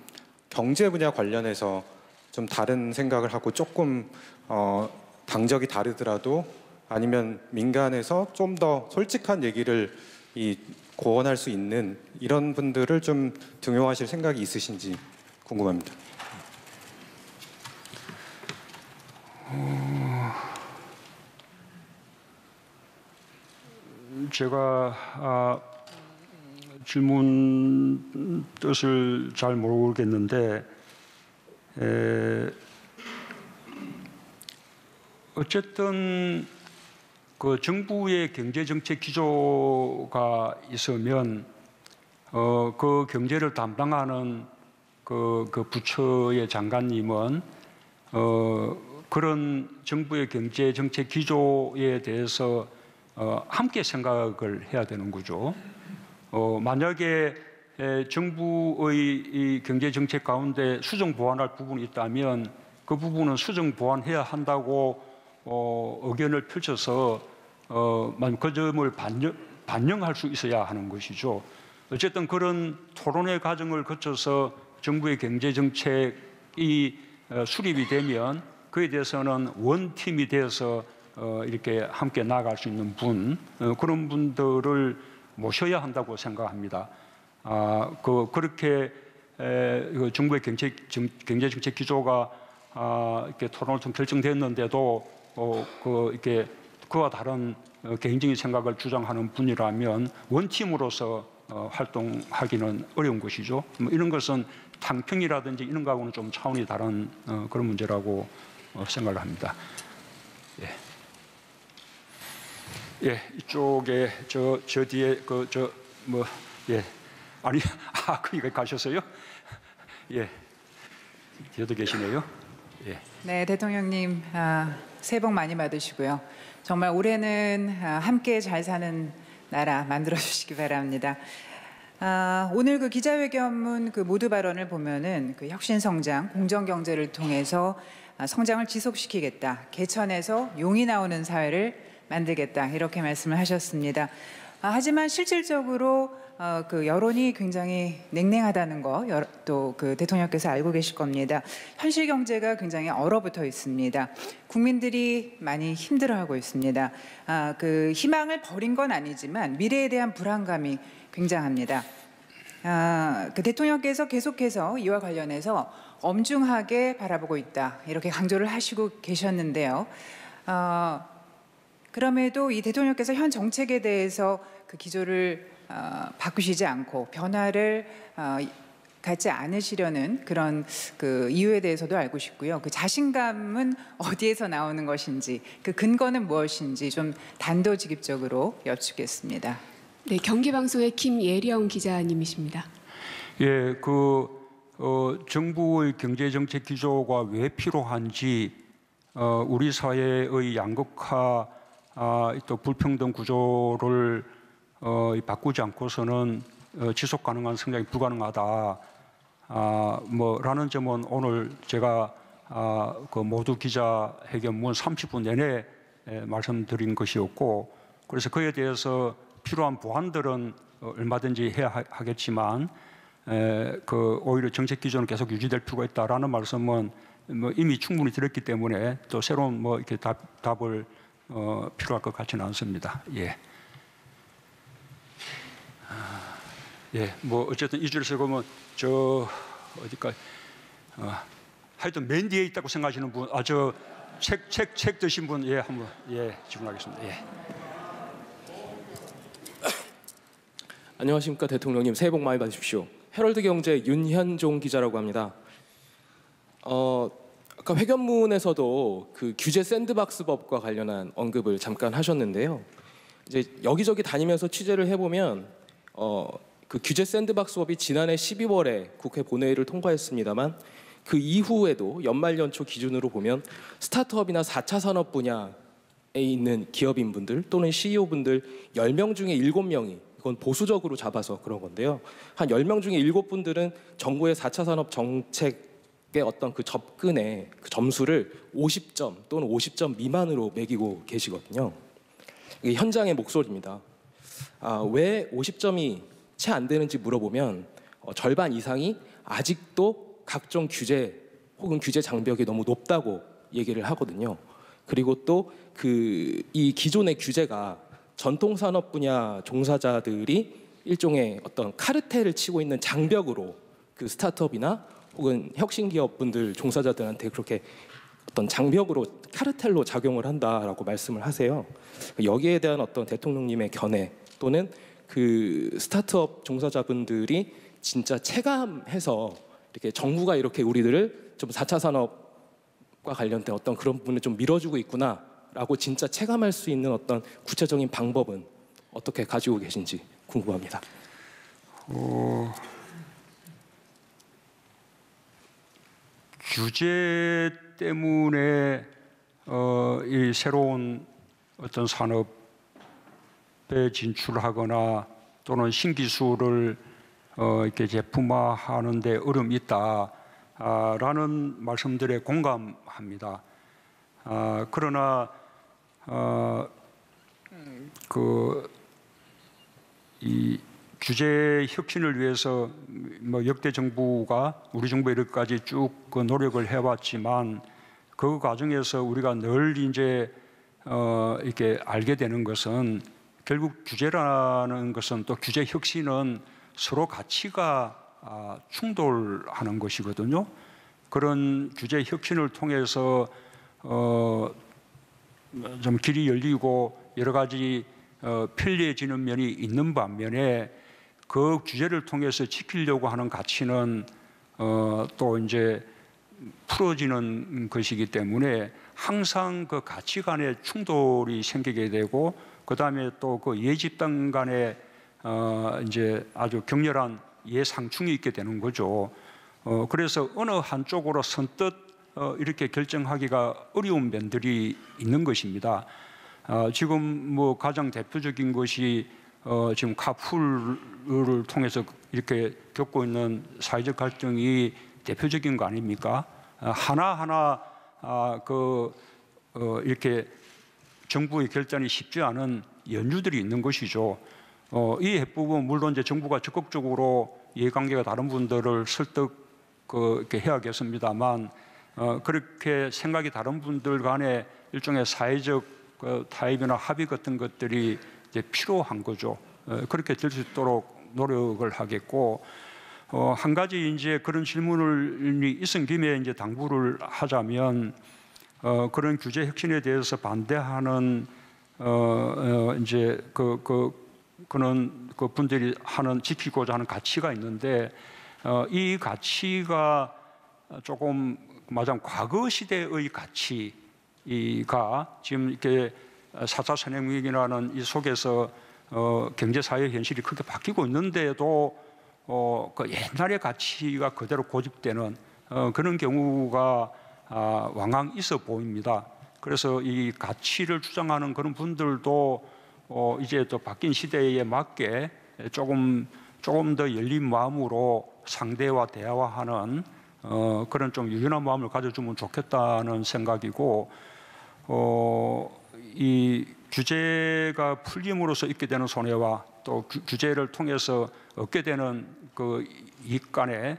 경제 분야 관련해서 좀 다른 생각을 하고 조금 당적이 다르더라도 아니면 민간에서 좀 더 솔직한 얘기를 고언할 수 있는 이런 분들을 좀 등용하실 생각이 있으신지 궁금합니다. 제가 질문 뜻을 잘 모르겠는데 어쨌든 그 정부의 경제정책 기조가 있으면 그 경제를 담당하는 그 부처의 장관님은 그런 정부의 경제정책 기조에 대해서 함께 생각을 해야 되는 거죠. 만약에 정부의 이 경제정책 가운데 수정 보완할 부분이 있다면 그 부분은 수정 보완해야 한다고 의견을 펼쳐서 그 점을 반영할 수 있어야 하는 것이죠. 어쨌든 그런 토론의 과정을 거쳐서 정부의 경제 정책이 수립이 되면 그에 대해서는 원팀이 돼서 이렇게 함께 나아갈 수 있는 그런 분들을 모셔야 한다고 생각합니다. 그렇게 정부의 경제 정책 기조가 이렇게 토론을 통해 결정됐는데도 이렇게 그와 다른 개인적인 생각을 주장하는 분이라면 원팀으로서 활동하기는 어려운 것이죠. 이런 것은 탕평이라든지 이런 거하고는 좀 차원이 다른 그런 문제라고 생각을 합니다. 예, 이쪽에 저 뒤에 아니 거기가 가셨어요? 예, 뒤에도 계시네요. 예. 네, 대통령님 새해 복 많이 받으시고요. 정말 올해는 함께 잘 사는 나라 만들어 주시기 바랍니다. 오늘 그 기자회견문 그 모두 발언을 보면은 그 혁신 성장, 공정 경제를 통해서 성장을 지속시키겠다. 개천에서 용이 나오는 사회를 만들겠다. 이렇게 말씀을 하셨습니다. 하지만 실질적으로 그 여론이 굉장히 냉랭하다는 거 또 그 대통령께서 알고 계실 겁니다. 현실 경제가 굉장히 얼어붙어 있습니다. 국민들이 많이 힘들어하고 있습니다. 그 희망을 버린 건 아니지만 미래에 대한 불안감이 굉장합니다. 그 대통령께서 계속해서 이와 관련해서 엄중하게 바라보고 있다. 이렇게 강조를 하시고 계셨는데요. 그럼에도 이 대통령께서 현 정책에 대해서 그 기조를 바꾸시지 않고 변화를 갖지 않으시려는 그런 그 이유에 대해서도 알고 싶고요. 그 자신감은 어디에서 나오는 것인지, 그 근거는 무엇인지 좀 단도직입적으로 여쭙겠습니다. 네, 경기방송의 김예령 기자님이십니다. 예, 정부의 경제정책 기조가 왜 필요한지 우리 사회의 양극화 또 불평등 구조를 바꾸지 않고서는 지속 가능한 성장이 불가능하다. 라는 점은 오늘 제가 그 모두 기자회견문 30분 내내 말씀드린 것이었고, 그래서 그에 대해서 필요한 보완들은 얼마든지 해야 하겠지만 오히려 정책 기조는 계속 유지될 필요가 있다라는 말씀은 이미 충분히 드렸기 때문에 또 새로운 이렇게 답을 필요할 것 같지는 않습니다. 예. 예, 어쨌든 이 줄에서 보면 어디까지 하여튼 맨 뒤에 있다고 생각하시는 분, 책 드신 분, 예, 한번 질문하겠습니다. 예. 안녕하십니까 대통령님, 새해 복 많이 받으십시오. 헤럴드 경제 윤현종 기자라고 합니다. 아까 회견문에서도 그 규제 샌드박스법과 관련한 언급을 잠깐 하셨는데요. 이제 여기저기 다니면서 취재를 해보면 그 규제 샌드박스법이 지난해 12월에 국회 본회의를 통과했습니다만 그 이후에도 연말 연초 기준으로 보면 스타트업이나 4차 산업 분야에 있는 기업인분들 또는 CEO분들 10명 중에 7명이, 이건 보수적으로 잡아서 그런 건데요, 한 10명 중에 7분들은 정부의 4차 산업 정책의 어떤 그 접근의 그 점수를 50점 또는 50점 미만으로 매기고 계시거든요. 이게 현장의 목소리입니다. 왜 50점이 채 안 되는지 물어보면 절반 이상이 아직도 각종 규제 혹은 규제 장벽이 너무 높다고 얘기를 하거든요. 그리고 또 이 기존의 규제가 전통 산업 분야 종사자들이 일종의 어떤 카르텔을 치고 있는 장벽으로 그 스타트업이나 혹은 혁신 기업분들 종사자들한테 그렇게 어떤 장벽으로 카르텔로 작용을 한다라고 말씀을 하세요. 여기에 대한 어떤 대통령님의 견해 또는 그 스타트업 종사자분들이 진짜 체감해서 이렇게 정부가 이렇게 우리들을 좀 4차 산업과 관련된 어떤 그런 부분을 좀 밀어주고 있구나라고 진짜 체감할 수 있는 어떤 구체적인 방법은 어떻게 가지고 계신지 궁금합니다. 규제 때문에 이 새로운 어떤 산업에 진출하거나 또는 신기술을 이렇게 제품화하는 데 어려움이 있다라는 말씀들에 공감합니다. 그러나 이 규제 혁신을 위해서 뭐 역대 정부가 우리 정부 이렇게까지 쭉 그 노력을 해왔지만 그 과정에서 우리가 늘 이제 이렇게 알게 되는 것은 결국 규제라는 것은 또 규제 혁신은 서로 가치가 충돌하는 것이거든요. 그런 규제 혁신을 통해서 좀 길이 열리고 여러 가지 편리해지는 면이 있는 반면에 그 규제를 통해서 지키려고 하는 가치는 또 이제 풀어지는 것이기 때문에 항상 그 가치 간의 충돌이 생기게 되고 그 다음에 또 그 이해집단 간에 이제 아주 격렬한 이해상충이 있게 되는 거죠. 그래서 어느 한쪽으로 선뜻 이렇게 결정하기가 어려운 면들이 있는 것입니다. 지금 뭐 가장 대표적인 것이 지금 카풀을 통해서 이렇게 겪고 있는 사회적 갈등이 대표적인 거 아닙니까? 하나하나 이렇게 정부의 결단이 쉽지 않은 연유들이 있는 것이죠. 이 해법은 물론 이제 정부가 적극적으로 이해관계가 다른 분들을 설득 이렇게 해야겠습니다만 그렇게 생각이 다른 분들 간에 일종의 사회적 타협이나 합의 같은 것들이 이제 필요한 거죠. 그렇게 될 수 있도록 노력을 하겠고 한 가지 이제 그런 질문이 있은 김에 이제 당부를 하자면 그런 규제 혁신에 대해서 반대하는 이제 그런 그 분들이 지키고자 하는 가치가 있는데 이 가치가 조금 말하자면 과거 시대의 가치가 지금 이렇게 4차 산업혁명이라는 이 속에서 경제 사회 현실이 크게 바뀌고 있는데도 그 옛날의 가치가 그대로 고집되는 그런 경우가 왕왕 있어 보입니다. 그래서 이 가치를 주장하는 그런 분들도 이제 또 바뀐 시대에 맞게 조금 더 열린 마음으로 상대와 대화하는 그런 좀 유연한 마음을 가져주면 좋겠다는 생각이고 이 규제가 풀림으로써 있게 되는 손해와 또 규제를 통해서 얻게 되는 그 이익 간에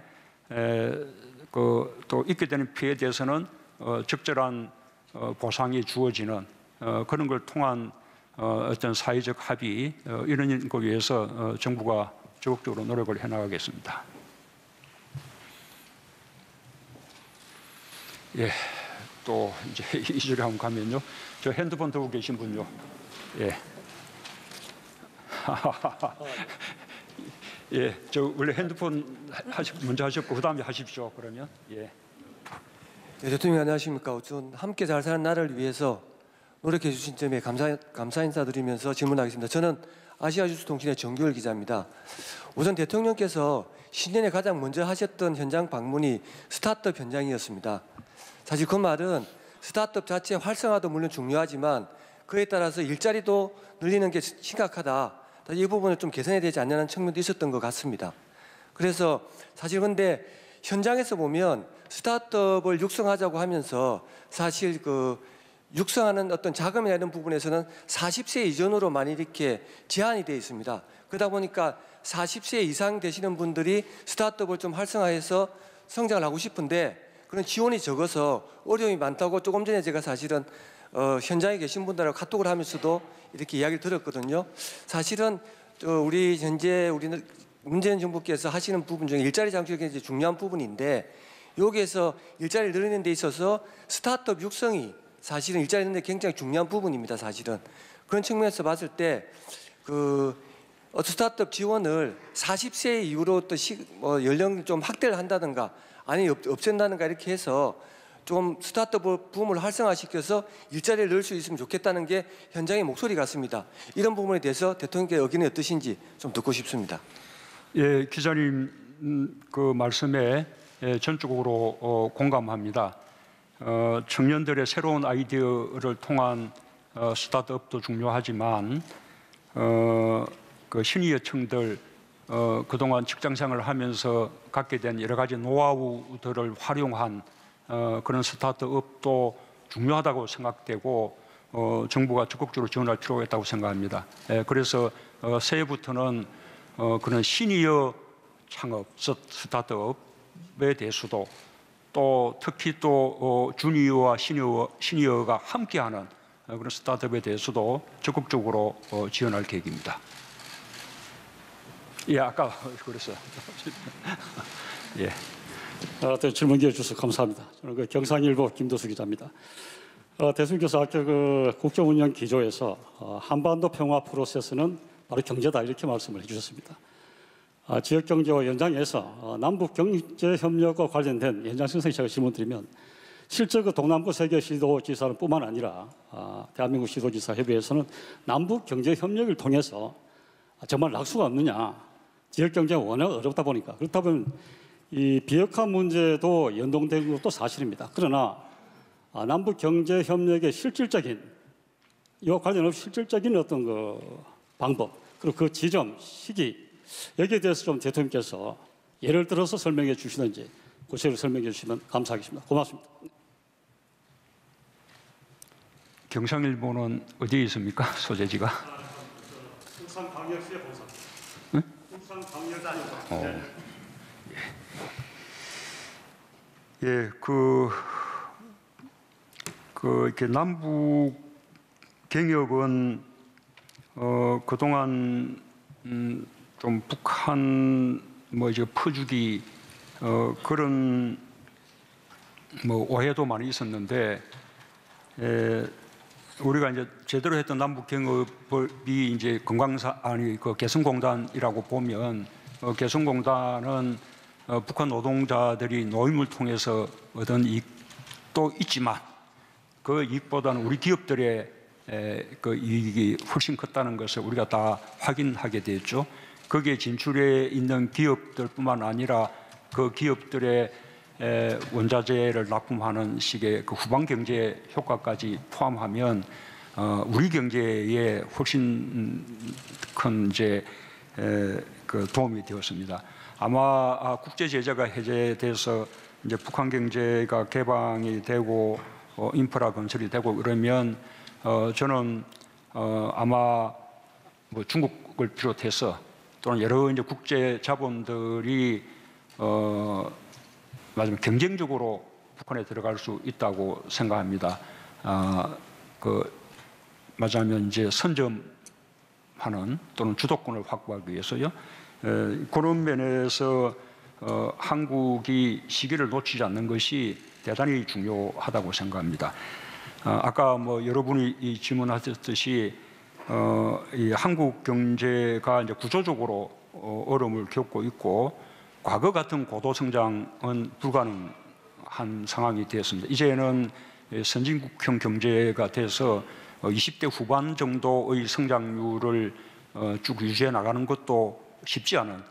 또 있게 되는 피해에 대해서는 적절한 보상이 주어지는 그런 걸 통한 어떤 사회적 합의 이런 거 위해서 정부가 적극적으로 노력을 해나가겠습니다. 예, 또 이제 이쪽에 한번 가면요, 저 핸드폰 들고 계신 분요, 예, 예, 저 원래 핸드폰 먼저 하셨고 그 다음에 하십시오. 그러면 예. 네, 대통령 안녕하십니까? 우선 함께 잘 사는 나라를 위해서 노력해 주신 점에 감사 인사드리면서 질문하겠습니다. 저는 아시아뉴스통신의 정규열 기자입니다. 우선 대통령께서 신년에 가장 먼저 하셨던 현장 방문이 스타트업 현장이었습니다. 사실 그 말은 스타트업 자체의 활성화도 물론 중요하지만 그에 따라서 일자리도 늘리는 게 심각하다. 이 부분을 좀 개선해야 되지 않냐는 측면도 있었던 것 같습니다. 그래서 사실 근데 현장에서 보면 스타트업을 육성하자고 하면서 사실 그 육성하는 어떤 자금이나 이런 부분에서는 40세 이전으로 많이 이렇게 제한이 되어 있습니다. 그러다 보니까 40세 이상 되시는 분들이 스타트업을 좀 활성화해서 성장을 하고 싶은데 그런 지원이 적어서 어려움이 많다고 조금 전에 제가 사실은 현장에 계신 분들하고 카톡을 하면서도 이렇게 이야기를 들었거든요. 사실은 우리 현재 우리는 문재인 정부께서 하시는 부분 중에 일자리 창출이 굉장히 중요한 부분인데 여기에서 일자리를 늘리는 데 있어서 스타트업 육성이 사실은 일자리 늘리는 데 굉장히 중요한 부분입니다. 사실은 그런 측면에서 봤을 때 스타트업 지원을 40세 이후로 또 연령 좀 확대를 한다든가 아니 없앤다든가 이렇게 해서 좀 스타트업 붐을 활성화시켜서 일자리를 넣을 수 있으면 좋겠다는 게 현장의 목소리 같습니다. 이런 부분에 대해서 대통령께 의견이 어떠신지 좀 듣고 싶습니다. 예, 기자님 그 말씀에 전적으로 공감합니다. 청년들의 새로운 아이디어를 통한 스타트업도 중요하지만 그 신의여층들 그동안 직장생활을 하면서 갖게 된 여러 가지 노하우들을 활용한 그런 스타트업도 중요하다고 생각되고 정부가 적극적으로 지원할 필요가 있다고 생각합니다. 그래서 새해부터는 그런 시니어 창업, 스타트업에 대해서도 또 특히 또 주니어와 시니어가 함께하는 그런 스타트업에 대해서도 적극적으로 지원할 계획입니다. 예, 아까 그랬어요. 예. 질문 기회 주셔서 감사합니다. 저는 경상일보 김도수 기자입니다. 대통령께서 아까 국정운영 기조에서 한반도 평화 프로세스는 바로 경제다 이렇게 말씀을 해주셨습니다. 지역 경제와 연장해서 남북 경제 협력과 관련된 연장선상 제가 질문드리면 실제 동남부 세계 시도지사뿐만 아니라 대한민국 시도지사 협의회에서는 남북 경제 협력을 통해서 정말 낙수가 없느냐, 지역 경제가 워낙 어렵다 보니까 그렇다 보면 이 비핵화 문제도 연동된 것도 사실입니다. 그러나 남북 경제 협력의 실질적인 이와 관련한 실질적인 어떤 방법 그리고 그 지점, 시기 여기에 대해서 좀 대통령께서 예를 들어서 설명해 주시든지 구체적으로 설명해 주시면 감사하겠습니다. 고맙습니다. 경상일보는 어디에 있습니까? 소재지가? 울산광역시의 본사. 응? 울산광역시의 본사. 예, 이렇게 남북 경협은 그동안 좀 북한 이제 퍼주기 그런 오해도 많이 있었는데 우리가 이제 제대로 했던 남북 경협이 이제 개성공단이라고 보면 개성공단은 북한 노동자들이 노임을 통해서 얻은 이익도 있지만 그 이익보다는 우리 기업들의 그 이익이 훨씬 컸다는 것을 우리가 다 확인하게 됐죠. 거기에 진출해 있는 기업들뿐만 아니라 그 기업들의 원자재를 납품하는 식의 그 후방 경제 효과까지 포함하면 우리 경제에 훨씬 큰 이제 그 도움이 되었습니다. 아마 국제 제재가 해제돼서 이제 북한 경제가 개방이 되고 인프라 건설이 되고 그러면 저는 아마 중국을 비롯해서 또는 여러 이제 국제 자본들이 마지막 경쟁적으로 북한에 들어갈 수 있다고 생각합니다. 말하자면 이제 선점하는 또는 주도권을 확보하기 위해서요. 그런 면에서 한국이 시기를 놓치지 않는 것이 대단히 중요하다고 생각합니다. 아까 여러분이 질문하셨듯이 이 한국 경제가 이제 구조적으로 어려움을 겪고 있고 과거 같은 고도 성장은 불가능한 상황이 되었습니다. 이제는 선진국형 경제가 돼서 20대 후반 정도의 성장률을 쭉 유지해 나가는 것도 쉽지 않은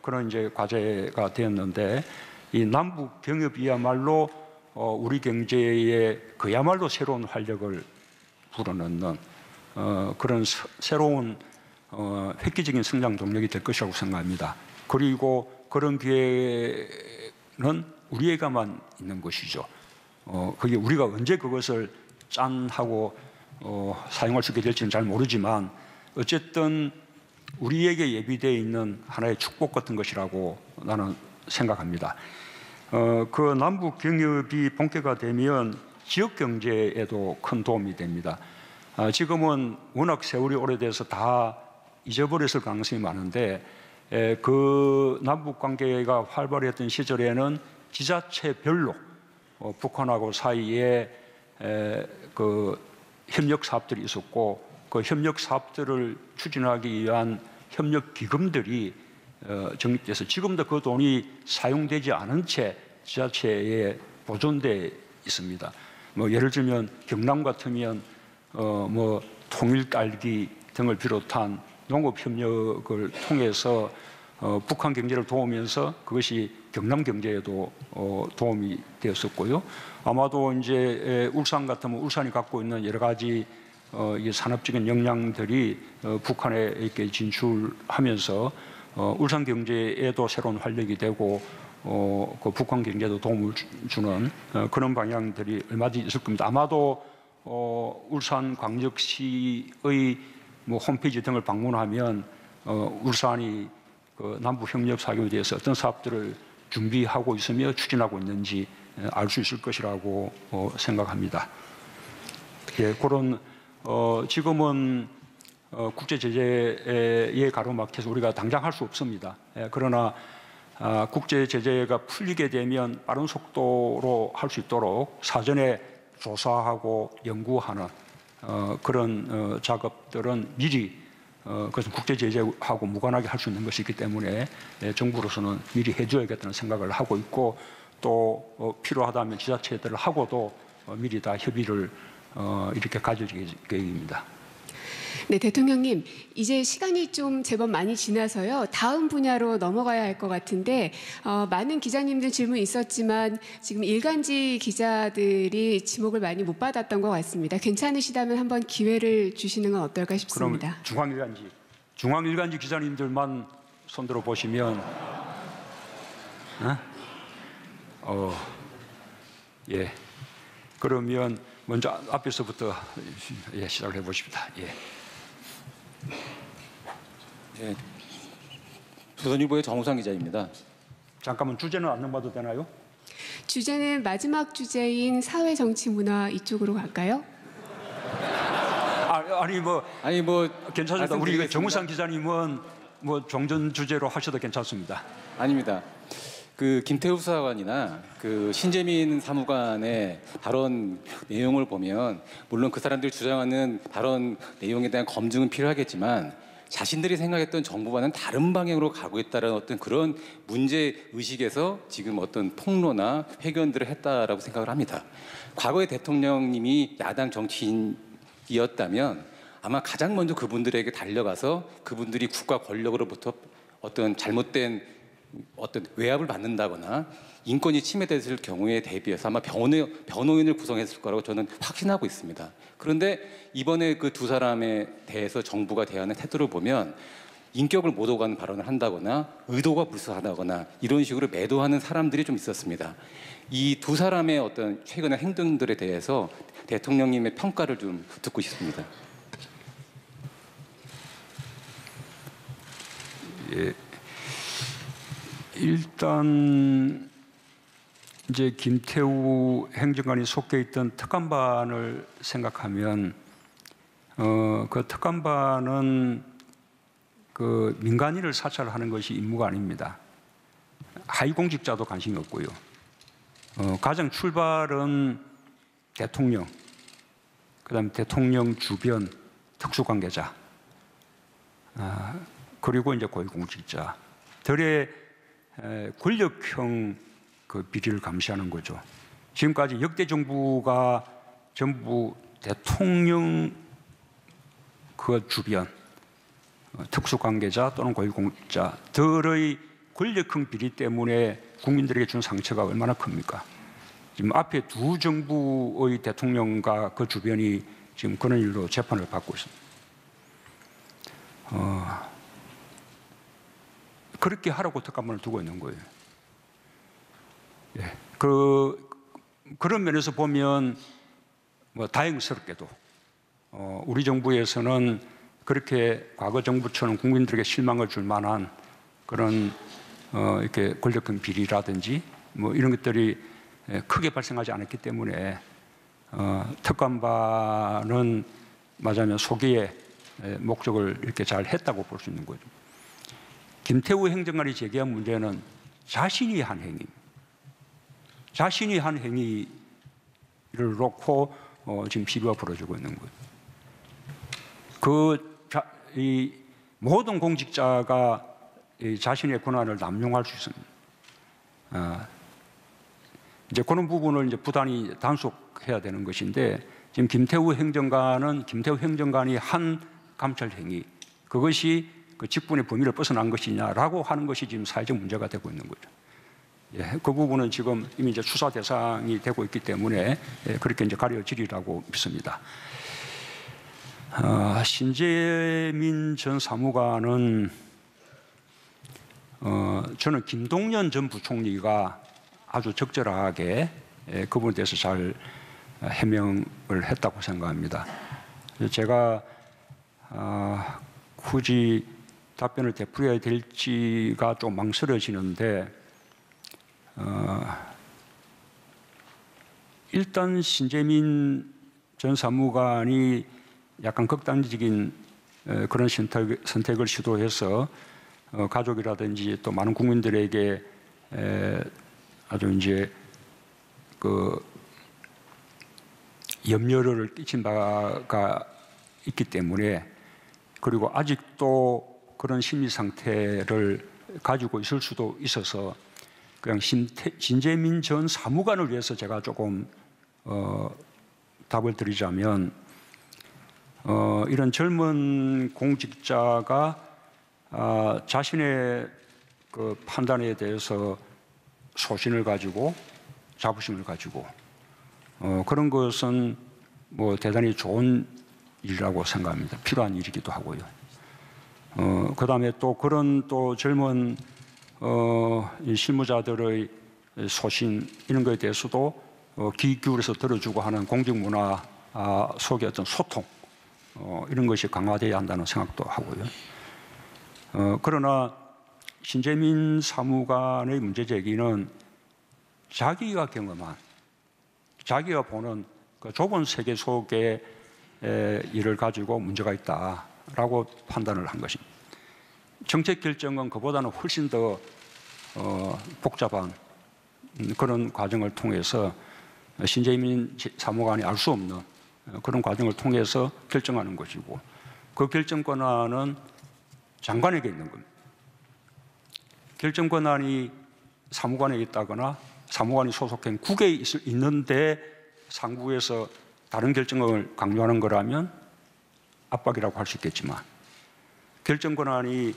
그런 이제 과제가 되었는데 이 남북 경협이야말로 우리 경제에 그야말로 새로운 활력을 불어넣는 그런 새로운 획기적인 성장 동력이 될 것이라고 생각합니다. 그리고 그런 기회는 우리에게만 있는 것이죠. 그게 우리가 언제 그것을 짠하고 사용할 수 있게 될지는 잘 모르지만 어쨌든 우리에게 예비되어 있는 하나의 축복 같은 것이라고 나는 생각합니다. 그 남북 경협이 본격화되면 지역 경제에도 큰 도움이 됩니다. 지금은 워낙 세월이 오래돼서 다 잊어버렸을 가능성이 많은데 그 남북 관계가 활발했던 시절에는 지자체별로 북한하고 사이에 그 협력 사업들이 있었고 그 협력 사업들을 추진하기 위한 협력 기금들이 정립돼서 지금도 그 돈이 사용되지 않은 채 지자체에 보존돼 있습니다. 예를 들면 경남 같으면 통일 딸기 등을 비롯한 농업 협력을 통해서 북한 경제를 도우면서 그것이 경남 경제에도 도움이 되었었고요. 아마도 이제 울산 같으면 울산이 갖고 있는 여러 가지 이 산업적인 역량들이 북한에 이렇게 진출하면서 울산 경제에도 새로운 활력이 되고 그 북한 경제도 도움을 주는 그런 방향들이 얼마든지 있을 겁니다. 아마도 울산광역시의 뭐 홈페이지 등을 방문하면 울산이 그 남북 협력 사교에 대해서 어떤 사업들을 준비하고 있으며 추진하고 있는지 알 수 있을 것이라고 생각합니다. 예, 그런 지금은 국제 제재에 가로막혀서 우리가 당장 할 수 없습니다. 예, 그러나 국제 제재가 풀리게 되면 빠른 속도로 할 수 있도록 사전에 조사하고 연구하는 그런 작업들은 미리 그것은 국제 제재하고 무관하게 할 수 있는 것이기 때문에 정부로서는 미리 해줘야겠다는 생각을 하고 있고 또 필요하다면 지자체들하고도 미리 다 협의를 이렇게 가질 계획입니다. 네, 대통령님, 이제 시간이 좀 제법 많이 지나서요. 다음 분야로 넘어가야 할 것 같은데 많은 기자님들 질문 있었지만 지금 일간지 기자들이 지목을 많이 못 받았던 것 같습니다. 괜찮으시다면 한번 기회를 주시는 건 어떨까 싶습니다. 그럼 중앙일간지 기자님들만 손들어 보시면 예. 그러면 먼저 앞에서부터 시작을 해보십니다. 예. 네, 조선일보의 정우상 기자입니다. 잠깐만 주제는 안 넘어도 되나요? 주제는 마지막 주제인 사회, 정치, 문화 이쪽으로 갈까요? 아니 뭐 괜찮습니다. 우리 정우상 기자님은 뭐 종전 주제로 하셔도 괜찮습니다. 아닙니다. 그 김태우 수사관이나 그 신재민 사무관의 발언 내용을 보면 물론 그 사람들이 주장하는 발언 내용에 대한 검증은 필요하겠지만 자신들이 생각했던 정부와는 다른 방향으로 가고 있다는 어떤 그런 문제 의식에서 지금 어떤 폭로나 회견들을 했다라고 생각을 합니다. 과거의 대통령님이 야당 정치인이었다면 아마 가장 먼저 그분들에게 달려가서 그분들이 국가 권력으로부터 어떤 잘못된 어떤 외압을 받는다거나 인권이 침해됐을 경우에 대비해서 아마 변호인을 구성했을 거라고 저는 확신하고 있습니다. 그런데 이번에 그 두 사람에 대해서 정부가 대하는 태도를 보면 인격을 못 오가는 발언을 한다거나 의도가 불순하다거나 이런 식으로 매도하는 사람들이 좀 있었습니다. 이 두 사람의 어떤 최근의 행동들에 대해서 대통령님의 평가를 좀 듣고 싶습니다. 예. 일단 이제 김태우 행정관이 속해 있던 특감반을 생각하면 그 특감반은 그 민간인을 사찰하는 것이 임무가 아닙니다. 하위공직자도 관심이 없고요. 가장 출발은 대통령, 그다음 대통령 주변 특수관계자, 그리고 이제 고위공직자들의 권력형 그 비리를 감시하는 거죠. 지금까지 역대 정부가 전부 대통령 그 주변 특수관계자 또는 고위공직자들의 권력형 비리 때문에 국민들에게 준 상처가 얼마나 큽니까? 지금 앞에 두 정부의 대통령과 그 주변이 지금 그런 일로 재판을 받고 있습니다. 그렇게 하라고 특감반을 두고 있는 거예요. 예. 그런 면에서 보면 뭐 다행스럽게도 우리 정부에서는 그렇게 과거 정부처럼 국민들에게 실망을 줄 만한 그런 이렇게 권력형 비리라든지 뭐 이런 것들이 크게 발생하지 않았기 때문에 특감반은 맞으면 소기의 목적을 이렇게 잘 했다고 볼 수 있는 거죠. 김태우 행정관이 제기한 문제는 자신이 한 행위, 자신이 한 행위를 놓고 지금 시비가 벌어지고 있는 거예요. 이 모든 공직자가 자신의 권한을 남용할 수 있습니다. 이제 그런 부분을 이제 부단히 단속해야 되는 것인데 지금 김태우 행정관이 한 감찰 행위, 그것이 그 직분의 범위를 벗어난 것이냐라고 하는 것이 지금 사회적 문제가 되고 있는 거죠. 예, 그 부분은 지금 이미 이제 수사 대상이 되고 있기 때문에 그렇게 이제 가려지리라고 믿습니다. 신재민 전 사무관은 저는 김동연 전 부총리가 아주 적절하게 그분에 대해서 잘 해명을 했다고 생각합니다. 제가 굳이 답변을 되풀이해야 될지가 좀 망설여지는데 일단 신재민 전 사무관이 약간 극단적인 그런 선택을 시도해서 가족이라든지 또 많은 국민들에게 아주 이제 그 염려를 끼친 바가 있기 때문에, 그리고 아직도 그런 심리 상태를 가지고 있을 수도 있어서 그냥 신재민 전 사무관을 위해서 제가 조금 답을 드리자면, 이런 젊은 공직자가 자신의 그 판단에 대해서 소신을 가지고 자부심을 가지고 그런 것은 뭐 대단히 좋은 일이라고 생각합니다. 필요한 일이기도 하고요. 그 다음에 또 그런 또 젊은 실무자들의 소신 이런 것에 대해서도 귀 기울여서 들어주고 하는 공직 문화 속의 어떤 소통 이런 것이 강화되어야 한다는 생각도 하고요. 그러나 신재민 사무관의 문제 제기는 자기가 경험한, 자기가 보는 그 좁은 세계 속의 일을 가지고 문제가 있다라고 판단을 한 것입니다. 정책 결정은 그보다는 훨씬 더 복잡한 그런 과정을 통해서 신재민 사무관이 알 수 없는 그런 과정을 통해서 결정하는 것이고, 그 결정 권한은 장관에게 있는 겁니다. 결정 권한이 사무관에 있다거나 사무관이 소속된 국에 있는데 상부에서 다른 결정을 강요하는 거라면 압박이라고 할 수 있겠지만, 결정 권한이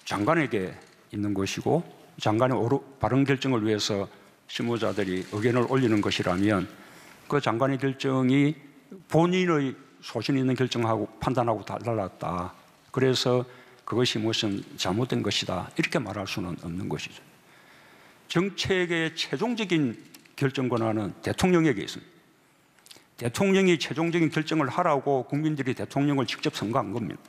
장관에게 있는 것이고 장관의 바른 결정을 위해서 실무자들이 의견을 올리는 것이라면 그 장관의 결정이 본인의 소신 있는 결정하고 판단하고 달랐다. 그래서 그것이 무슨 잘못된 것이다. 이렇게 말할 수는 없는 것이죠. 정책의 최종적인 결정 권한은 대통령에게 있습니다. 대통령이 최종적인 결정을 하라고 국민들이 대통령을 직접 선거한 겁니다.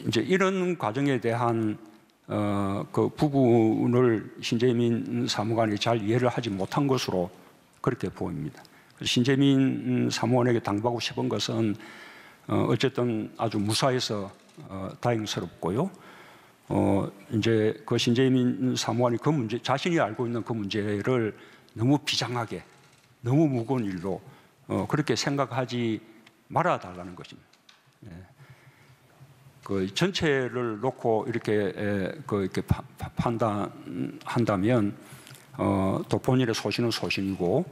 이제 이런 과정에 대한 그 부분을 신재민 사무관이 잘 이해를 하지 못한 것으로 그렇게 보입니다. 신재민 사무관에게 당부하고 싶은 것은 어쨌든 아주 무사해서 다행스럽고요. 이제 그 신재민 사무관이 그 문제, 자신이 알고 있는 그 문제를 너무 비장하게, 너무 무거운 일로 그렇게 생각하지 말아 달라는 것입니다. 예. 그 전체를 놓고 이렇게 이렇게 판단한다면 또 본인의 소신은 소신이고,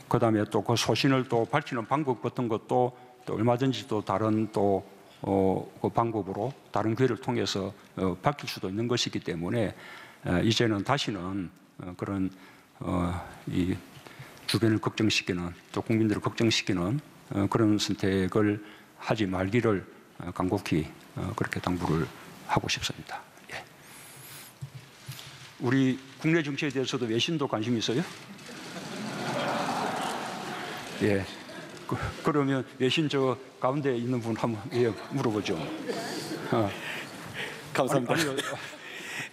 그 다음에 또 그 소신을 또 밝히는 방법 같은 것도 또 얼마든지 또 다른 또 그 방법으로 다른 기회를 통해서 밝힐 수도 있는 것이기 때문에 이제는 다시는 그런 이 주변을 걱정시키는, 또 국민들을 걱정시키는 그런 선택을 하지 말기를 간곡히 그렇게 당부를 하고 싶습니다. 예. 우리 국내 정치에 대해서도 외신도 관심 있어요? 예. 그러면 외신 저 가운데 있는 분 한번 물어보죠. 감사합니다.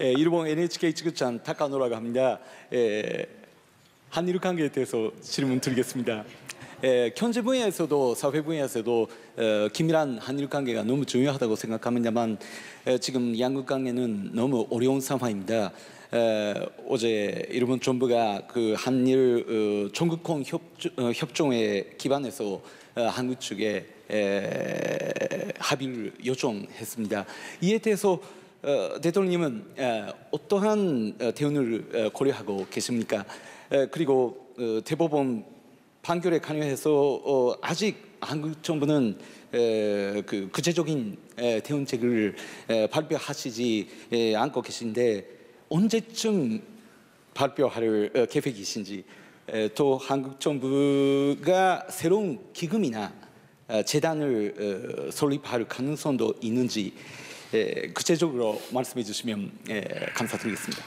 일본 NHK 지구찬 타카노라고 합니다. 한일 관계에 대해서 질문 드리겠습니다. 경제 분야에서도 사회 분야에서도 긴밀한 한일 관계가 너무 중요하다고 생각합니다만 지금 양국 관계는 너무 어려운 상황입니다. 어제 일본 정부가 그 한일 전국권 협정에 기반해서 한국 측에 합의를 요청했습니다. 이에 대해서 대통령님은 어떠한 대응을 고려하고 계십니까? 그리고 대법원 판결에 관여해서 아직 한국 정부는 그 구체적인 대응책을 발표하시지 않고 계신데 언제쯤 발표할 계획이신지, 또 한국 정부가 새로운 기금이나 재단을 설립할 가능성도 있는지 구체적으로 말씀해 주시면 감사드리겠습니다.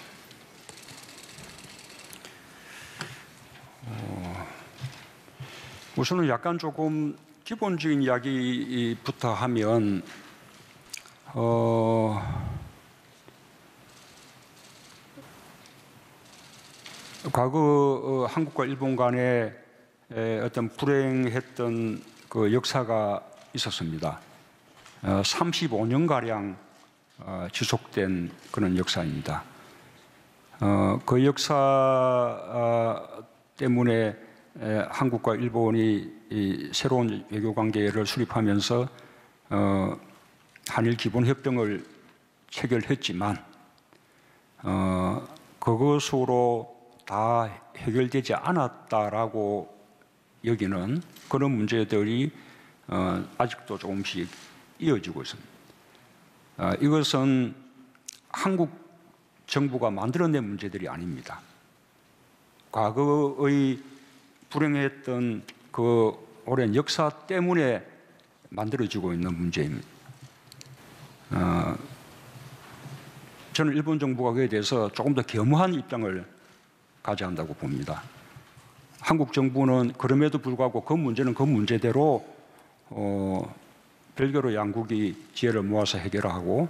우선은 약간 조금 기본적인 이야기부터 하면 과거 한국과 일본 간에 어떤 불행했던 그 역사가 있었습니다. 35년 가량 지속된 그런 역사입니다. 그 역사 때문에 한국과 일본이 이 새로운 외교 관계를 수립하면서 한일 기본 협정을 체결했지만 그것으로 다 해결되지 않았다라고 여기는 그런 문제들이 아직도 조금씩 이어지고 있습니다. 이것은 한국 정부가 만들어낸 문제들이 아닙니다. 과거의 불행했던 그 오랜 역사 때문에 만들어지고 있는 문제입니다. 저는 일본 정부가 그에 대해서 조금 더 겸허한 입장을 가져야 한다고 봅니다. 한국 정부는 그럼에도 불구하고 그 문제는 그 문제대로 별개로 양국이 지혜를 모아서 해결하고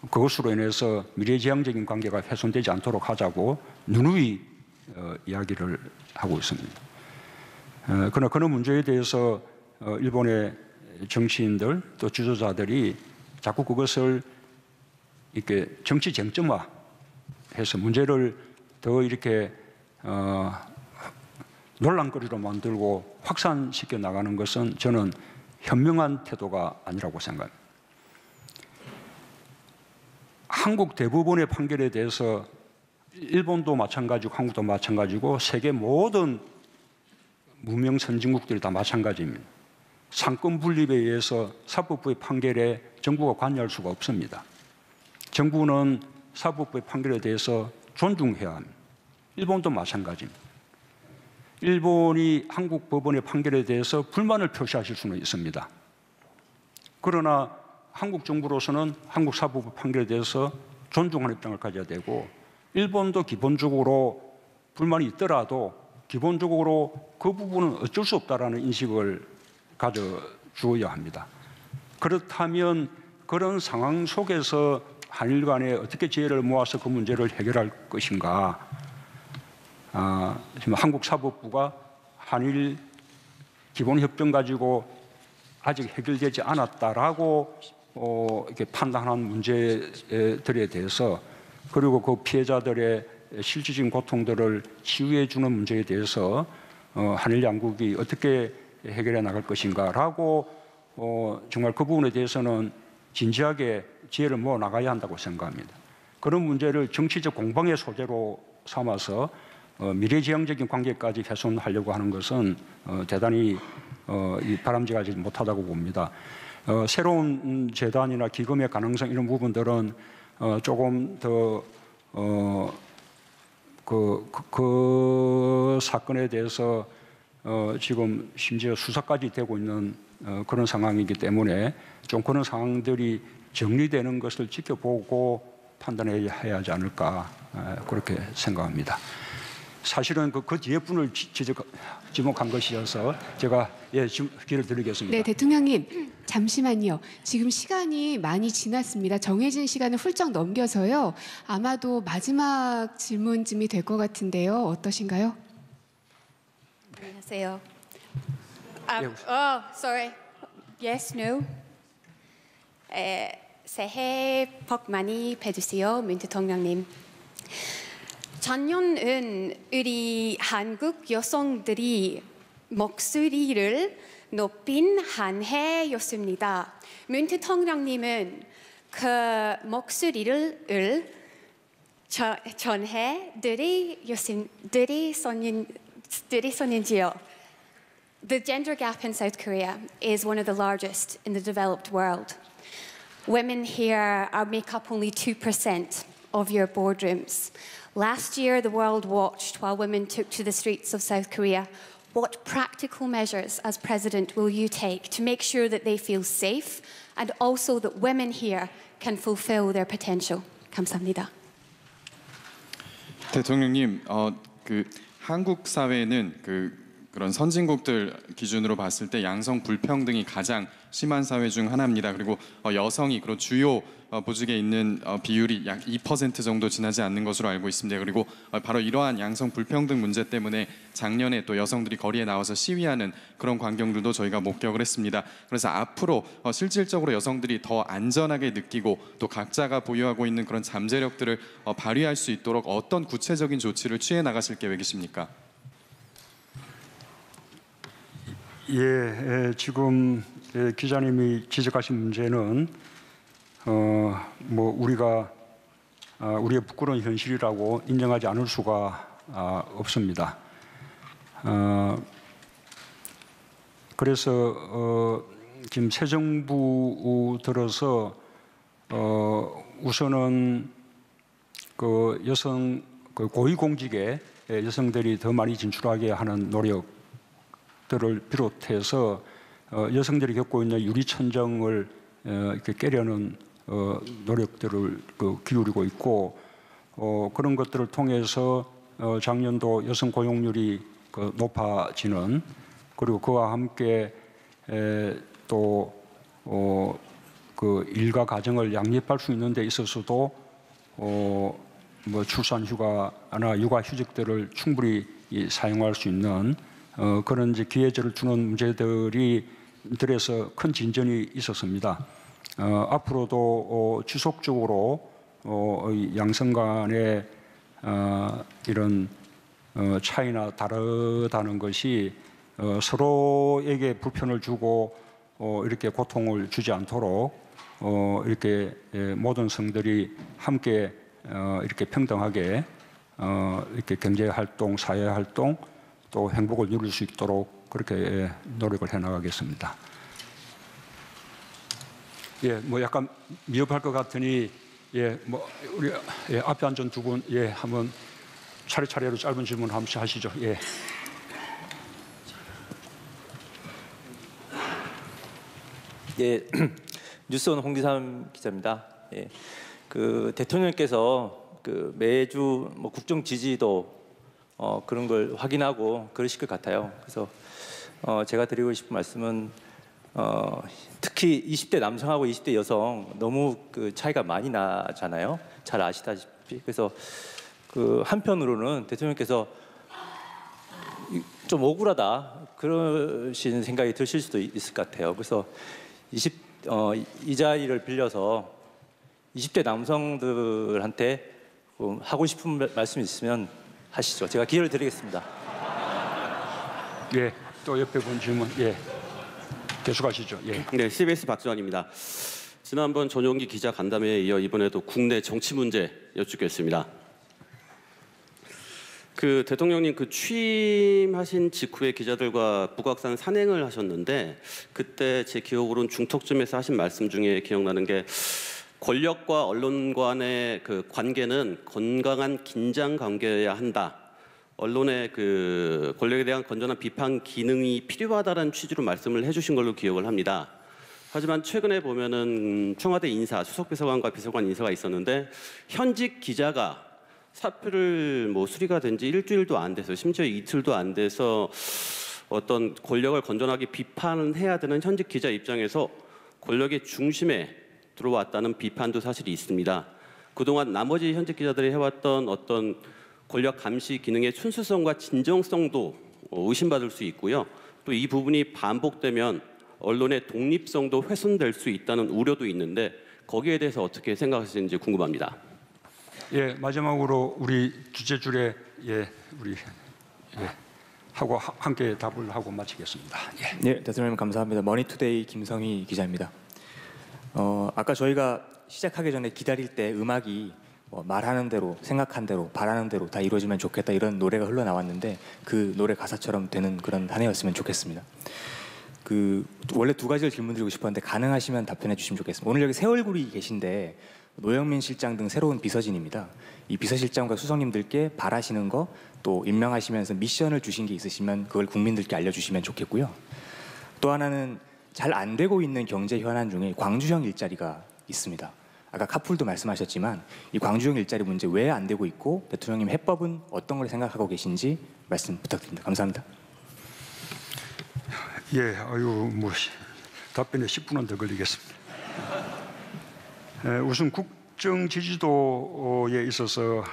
그것으로 인해서 미래지향적인 관계가 훼손되지 않도록 하자고 누누이 이야기를 하고 있습니다. 그러나 그런 문제에 대해서 일본의 정치인들 또 지도자들이 자꾸 그것을 이렇게 정치 쟁점화해서 문제를 더 이렇게 논란거리로 만들고 확산시켜 나가는 것은 저는 현명한 태도가 아니라고 생각합니다. 한국 대부분의 판결에 대해서 일본도 마찬가지고 한국도 마찬가지고 세계 모든 무명 선진국들이 다 마찬가지입니다. 상권 분립에 의해서 사법부의 판결에 정부가 관여할 수가 없습니다. 정부는 사법부의 판결에 대해서 존중해야 합니다. 일본도 마찬가지입니다. 일본이 한국 법원의 판결에 대해서 불만을 표시하실 수는 있습니다. 그러나 한국 정부로서는 한국 사법부 판결에 대해서 존중하는 입장을 가져야 되고 일본도 기본적으로 불만이 있더라도 기본적으로 그 부분은 어쩔 수 없다라는 인식을 가져주어야 합니다. 그렇다면 그런 상황 속에서 한일 간에 어떻게 지혜를 모아서 그 문제를 해결할 것인가? 지금 한국 사법부가 한일 기본협정 가지고 아직 해결되지 않았다라고 이렇게 판단하는 문제들에 대해서 그리고 그 피해자들의 실질적인 고통들을 치유해 주는 문제에 대해서 한일 양국이 어떻게 해결해 나갈 것인가라고 정말 그 부분에 대해서는 진지하게 지혜를 모아 나가야 한다고 생각합니다. 그런 문제를 정치적 공방의 소재로 삼아서 미래지향적인 관계까지 훼손하려고 하는 것은 대단히 바람직하지 못하다고 봅니다. 새로운 재단이나 기금의 가능성 이런 부분들은 조금 더 그 사건에 대해서 지금 심지어 수사까지 되고 있는 그런 상황이기 때문에 좀 그런 상황들이 정리되는 것을 지켜보고 판단해야 하지 않을까 그렇게 생각합니다. 사실은 그 뒤에 분을 지목한 것이어서 제가 기회를 드리겠습니다. 네, 대통령님 잠시만요. 지금 시간이 많이 지났습니다. 정해진 시간을 훌쩍 넘겨서요. 아마도 마지막 질문쯤이 될 것 같은데요. 어떠신가요? 안녕하세요. Sorry. Yes, no. 새해 복 많이 받으세요, 문 대통령님. 작년은 우리 한국 여성들이 목소리를 높인 한 해였습니다. 문 대통령님은 그 목소리를 전해 드리셨는지요? The gender gap in South Korea is one of the largest in the developed world. Women here make up only 2% of your boardrooms. Last year, the world watched while women took to the streets of South Korea. What practical measures, as President, will you take to make sure that they feel safe and also that women here can fulfill their potential? 감사합니다. 대통령님, 한국 사회는 그런 선진국들 기준으로 봤을 때 양성 불평등이 가장 심한 사회 중 하나입니다. 그리고 여성이 그런 주요 보직에 있는 비율이 약 2% 정도 지나지 않는 것으로 알고 있습니다. 그리고 바로 이러한 양성 불평등 문제 때문에 작년에 또 여성들이 거리에 나와서 시위하는 그런 광경들도 저희가 목격을 했습니다. 그래서 앞으로 실질적으로 여성들이 더 안전하게 느끼고 또 각자가 보유하고 있는 그런 잠재력들을 발휘할 수 있도록 어떤 구체적인 조치를 취해 나가실 계획이십니까? 지금 기자님이 지적하신 문제는 우리가 우리의 부끄러운 현실이라고 인정하지 않을 수가 없습니다. 그래서 지금 새 정부 들어서 우선은 여성 고위공직에 여성들이 더 많이 진출하게 하는 노력들을 비롯해서 여성들이 겪고 있는 유리천정을 이렇게 깨려는 노력들을 기울이고 있고 그런 것들을 통해서 작년도 여성 고용률이 높아지는 그리고 그와 함께 또 일과 가정을 양립할 수 있는 데 있어서도 출산 휴가나 육아 휴직들을 충분히 사용할 수 있는 그런 이제 기회를 주는 문제들에서 큰 진전이 있었습니다. 앞으로도 지속적으로 양성 간의 이런 차이나 다르다는 것이 서로에게 불편을 주고 이렇게 고통을 주지 않도록 이렇게 모든 성들이 함께 이렇게 평등하게 이렇게 경제 활동, 사회 활동 또 행복을 누릴 수 있도록 그렇게 노력을 해나가겠습니다. 약간 미흡할 것 같으니 우리 앞에 앉은 두 분 한번 차례차례로 짧은 질문 한 번씩 하시죠. 뉴스원 홍기삼 기자입니다. 대통령께서 매주 국정 지지도 그런 걸 확인하고 그러실 것 같아요. 그래서 제가 드리고 싶은 말씀은 특히 20대 남성하고 20대 여성 너무 차이가 많이 나잖아요. 잘 아시다시피. 그래서 한편으로는 대통령께서 좀 억울하다 그러신 생각이 드실 수도 있을 것 같아요. 그래서 이 자리를 빌려서 20대 남성들한테 하고 싶은 말씀 있으면 하시죠. 제가 기회를 드리겠습니다. 또 옆에 본 질문 계속하시죠. 네, CBS 박지원입니다. 지난번 전용기 기자 간담회에 이어 이번에도 국내 정치 문제 여쭙겠습니다. 대통령님 취임하신 직후에 기자들과 북악산 산행을 하셨는데 그때 제 기억으로는 중턱쯤에서 하신 말씀 중에 기억나는 게 권력과 언론 간의 관계는 건강한 긴장 관계여야 한다. 언론의 권력에 대한 건전한 비판 기능이 필요하다는 취지로 말씀을 해주신 걸로 기억을 합니다. 하지만 최근에 보면은 청와대 인사, 수석비서관과 비서관 인사가 있었는데 현직 기자가 사표를 수리가 된 지 일주일도 안 돼서 심지어 이틀도 안 돼서 어떤 권력을 건전하게 비판해야 되는 현직 기자 입장에서 권력의 중심에 들어왔다는 비판도 사실이 있습니다. 그동안 나머지 현직 기자들이 해왔던 어떤 권력 감시 기능의 순수성과 진정성도 의심받을 수 있고요. 또 이 부분이 반복되면 언론의 독립성도 훼손될 수 있다는 우려도 있는데 거기에 대해서 어떻게 생각하시는지 궁금합니다. 마지막으로 우리 주제줄에 우리 하고 함께 답을 하고 마치겠습니다. 대통령님 감사합니다. 머니투데이 김성희 기자입니다. 아까 저희가 시작하기 전에 기다릴 때 음악이 말하는 대로, 생각한 대로, 바라는 대로 다 이루어지면 좋겠다 이런 노래가 흘러나왔는데 그 노래 가사처럼 되는 그런 한 해였으면 좋겠습니다. 원래 두 가지를 질문드리고 싶었는데 가능하시면 답변해 주시면 좋겠습니다. 오늘 여기 새 얼굴이 계신데 노영민 실장 등 새로운 비서진입니다. 이 비서실장과 수석님들께 바라시는 거 또 임명하시면서 미션을 주신 게 있으시면 그걸 국민들께 알려주시면 좋겠고요. 또 하나는 잘 안 되고 있는 경제 현안 중에 광주형 일자리가 있습니다. 아까 카풀도 말씀하셨지만 이 광주형 일자리 문제 왜 안 되고 있고 대통령님 해법은 어떤 걸 생각하고 계신지 말씀 부탁드립니다. 감사합니다. 예, 뭐 답변에 10분은 더 걸리겠습니다. 우선 국정 지지도에 있어서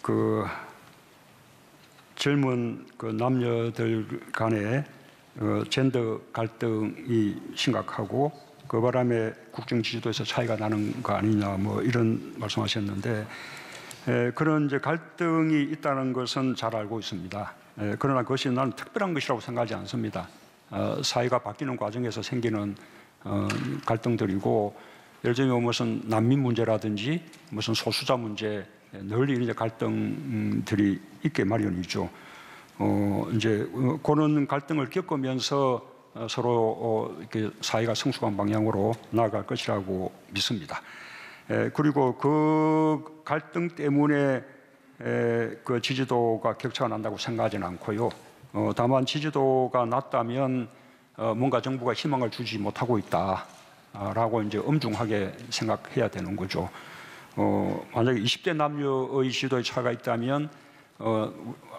그 젊은 그 남녀들 간의 젠더 갈등이 심각하고 그 바람에 국정 지지도에서 차이가 나는 거 아니냐 뭐 이런 말씀하셨는데 그런 이제 갈등이 있다는 것은 잘 알고 있습니다. 그러나 그것이 나는 특별한 것이라고 생각하지 않습니다. 사회가 바뀌는 과정에서 생기는 갈등들이고 예를 들면 무슨 난민 문제라든지 무슨 소수자 문제 늘 이런 갈등들이 있게 마련이죠. 이제 그런 갈등을 겪으면서 서로 이렇게 사회가 성숙한 방향으로 나아갈 것이라고 믿습니다. 그리고 그 갈등 때문에 그 지지도가 격차가 난다고 생각하지는 않고요. 다만 지지도가 낮다면 뭔가 정부가 희망을 주지 못하고 있다라고 이제 엄중하게 생각해야 되는 거죠. 만약에 20대 남녀의 지지도에 차이가 있다면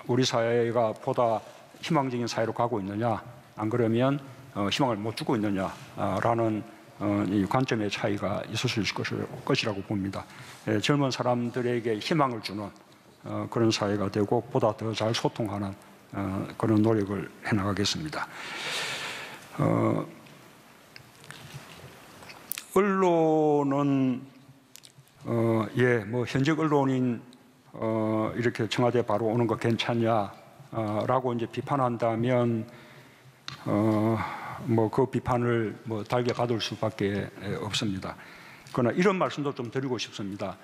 우리 사회가 보다 희망적인 사회로 가고 있느냐, 안 그러면 희망을 못 주고 있느냐라는 이 관점의 차이가 있을 수 있을 것이라고 봅니다. 젊은 사람들에게 희망을 주는 그런 사회가 되고 보다 더 잘 소통하는 그런 노력을 해나가겠습니다. 언론은 뭐 현직 언론인 이렇게 청와대 바로 오는 거 괜찮냐라고 이제 비판한다면 뭐 그 비판을 뭐 달게 받을 수밖에 없습니다. 그러나 이런 말씀도 좀 드리고 싶습니다.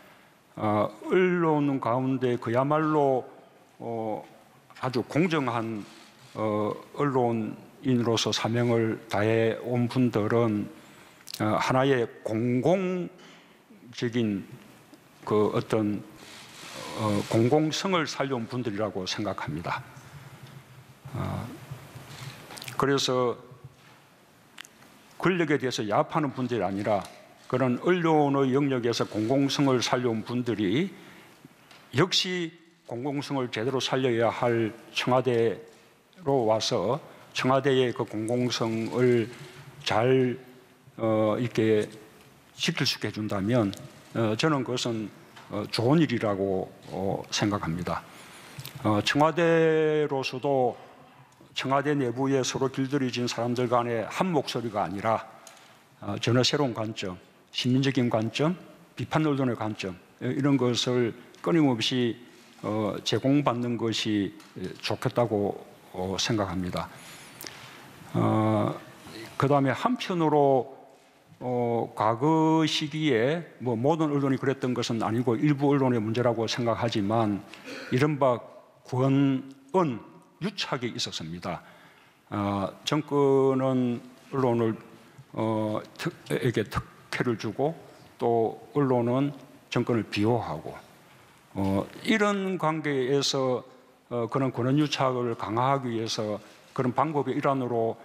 언론 가운데 그야말로 아주 공정한 언론인으로서 사명을 다해 온 분들은 하나의 공공적인 그 어떤 공공성을 살려온 분들이라고 생각합니다. 그래서 권력에 대해서 야합하는 분들이 아니라 그런 언론의 영역에서 공공성을 살려온 분들이 역시 공공성을 제대로 살려야 할 청와대로 와서 청와대의 그 공공성을 잘 이렇게 지킬 수 있게 해준다면 저는 그것은 좋은 일이라고 생각합니다. 청와대로서도 청와대 내부에 서로 길들여진 사람들 간의 한 목소리가 아니라 전혀 새로운 관점, 시민적인 관점, 비판 언론의 관점 이런 것을 끊임없이 제공받는 것이 좋겠다고 생각합니다. 그 다음에 한편으로 과거 시기에 뭐 모든 언론이 그랬던 것은 아니고 일부 언론의 문제라고 생각하지만 이른바 권은 유착이 있었습니다. 정권은 언론을 에게 특혜를 주고 또 언론은 정권을 비호하고 이런 관계에서 그런 권한 유착을 강화하기 위해서 그런 방법의 일환으로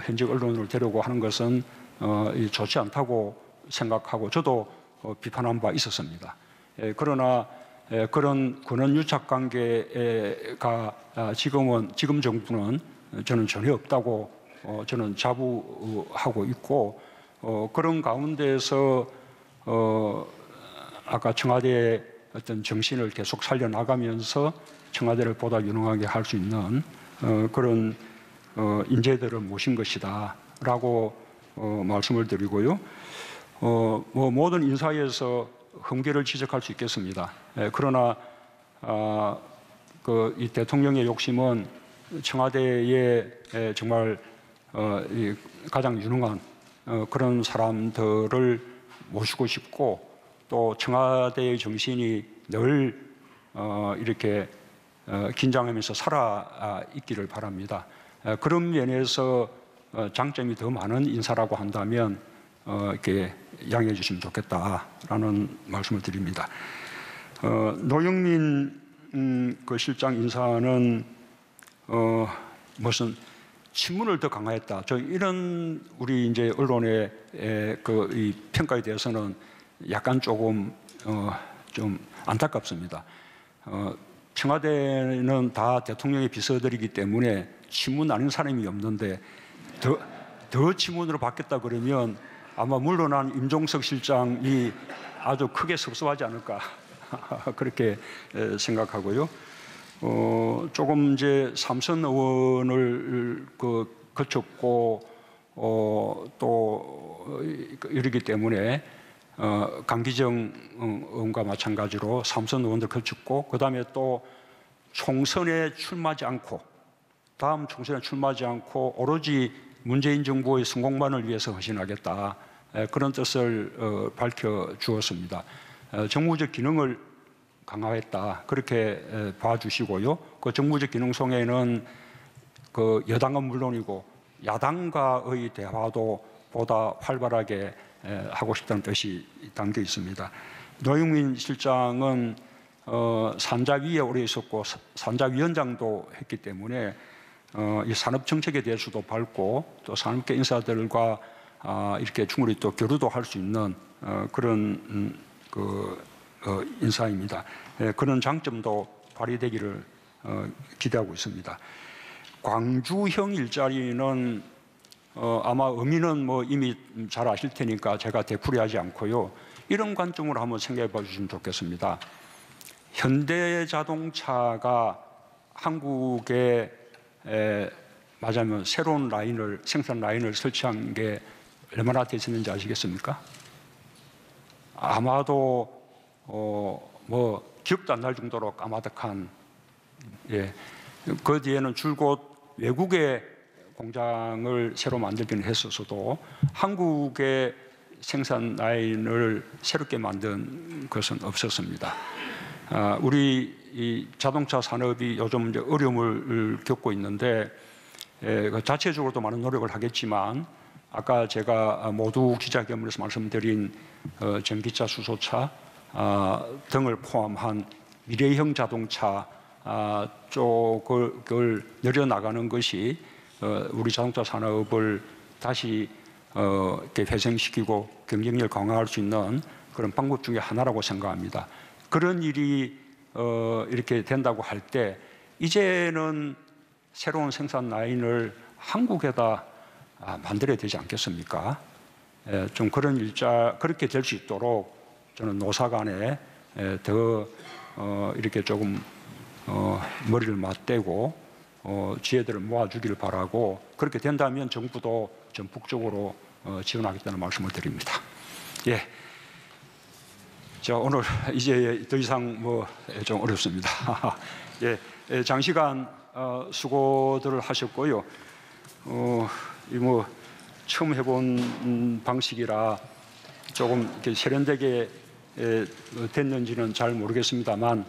현직 언론을 데려고 하는 것은 좋지 않다고 생각하고 저도 비판한 바 있었습니다. 그러나 그런 권한 유착 관계가 지금 정부는 저는 전혀 없다고 저는 자부하고 있고 그런 가운데서 아까 청와대의 어떤 정신을 계속 살려나가면서 청와대를 보다 유능하게 할 수 있는 그런 인재들을 모신 것이다라고 말씀을 드리고요. 뭐 모든 인사에서 흠결을 지적할 수 있겠습니다. 그러나 이 대통령의 욕심은 청와대에 정말 가장 유능한 그런 사람들을 모시고 싶고 또 청와대의 정신이 늘 이렇게 긴장하면서 살아 있기를 바랍니다. 그런 면에서 장점이 더 많은 인사라고 한다면 이렇게 양해해 주시면 좋겠다라는 말씀을 드립니다. 노영민 그 실장 인사는 무슨 신문을 더 강화했다. 저 이런 우리 이제 언론의 이 평가에 대해서는 약간 조금 좀 안타깝습니다. 청와대는 다 대통령의 비서들이기 때문에 친문 아닌 사람이 없는데 더 친문으로 바뀌었다 그러면 아마 물러난 임종석 실장이 아주 크게 섭섭하지 않을까 그렇게 생각하고요. 조금 이제 삼선 의원을 거쳤고 또 이러기 때문에 강기정 의원과 마찬가지로 삼선 의원들 거쳤고 그다음에 또 총선에 출마하지 않고 다음 총선에 출마하지 않고 오로지 문재인 정부의 성공만을 위해서 헌신하겠다 그런 뜻을 밝혀주었습니다. 정무적 기능을 강화했다 그렇게 봐주시고요. 그 정무적 기능 속에는 그 여당은 물론이고 야당과의 대화도 보다 활발하게 하고 싶다는 뜻이 담겨 있습니다. 노영민 실장은 산자위에 오래 있었고 산자위원장도 했기 때문에 이 산업 정책에 대해서도 밝고 또 산업계 인사들과 이렇게 충분히 또 교류도 할 수 있는 그런 인사입니다. 그런 장점도 발휘되기를 기대하고 있습니다. 광주형 일자리는 아마 의미는 뭐 이미 잘 아실 테니까 제가 되풀이하지 않고요. 이런 관점으로 한번 생각해 봐 주시면 좋겠습니다. 현대자동차가 한국에 맞으면 새로운 생산 라인을 설치한 게 얼마나 됐었는지 아시겠습니까? 아마도 뭐 기억도 안 날 정도로 까마득한 그 뒤에는 줄곧 외국의 공장을 새로 만들기는 했었어도 한국의 생산 라인을 새롭게 만든 것은 없었습니다. 우리 이 자동차 산업이 요즘 이제 어려움을 겪고 있는데 자체적으로도 많은 노력을 하겠지만 아까 제가 모두 기자회견에서 말씀드린 전기차, 수소차 등을 포함한 미래형 자동차 쪽을 늘려나가는 것이 우리 자동차 산업을 다시 이렇게 회생시키고 경쟁력을 강화할 수 있는 그런 방법 중에 하나라고 생각합니다. 그런 일이 이렇게 된다고 할 때 이제는 새로운 생산 라인을 한국에다 만들어야 되지 않겠습니까? 좀 그런 그렇게 될 수 있도록 저는 노사 간에 더 이렇게 조금 머리를 맞대고 지혜들을 모아주기를 바라고 그렇게 된다면 정부도 전폭적으로 지원하겠다는 말씀을 드립니다. 예. 자, 오늘 이제 더 이상 좀 어렵습니다. 예, 장시간 수고들을 하셨고요. 처음 해본 방식이라 조금 이렇게 세련되게 됐는지는 잘 모르겠습니다만,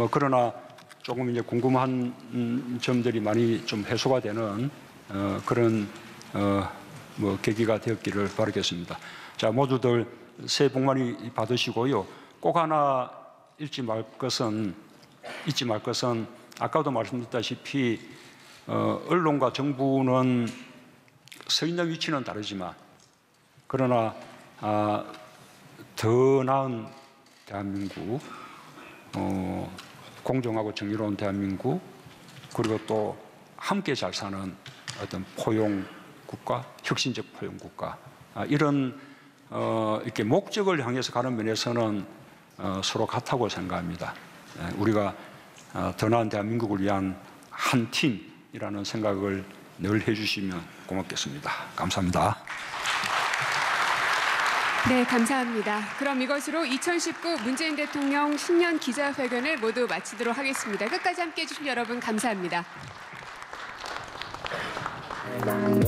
그러나 조금 이제 궁금한 점들이 많이 좀 해소가 되는 그런 계기가 되었기를 바라겠습니다. 자, 모두들 새해 복 많이 받으시고요. 꼭 하나 잊지 말 것은 아까도 말씀드렸다시피 언론과 정부는 서 있는 위치는 다르지만 그러나 더 나은 대한민국, 공정하고 정의로운 대한민국, 그리고 또 함께 잘 사는 어떤 포용 국가, 혁신적 포용 국가, 이런 이렇게 목적을 향해서 가는 면에서는 서로 같다고 생각합니다. 우리가 더 나은 대한민국을 위한 한 팀이라는 생각을 늘 해주시면 고맙겠습니다. 감사합니다. 네, 감사합니다. 그럼 이것으로 2019 문재인 대통령 신년 기자회견을 모두 마치도록 하겠습니다. 끝까지 함께해 주신 여러분 감사합니다. 1, 2, 3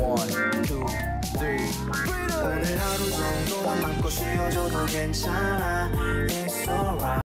오늘 하루 정도만 맘껏 쉬어줘도 괜찮아. It's alright.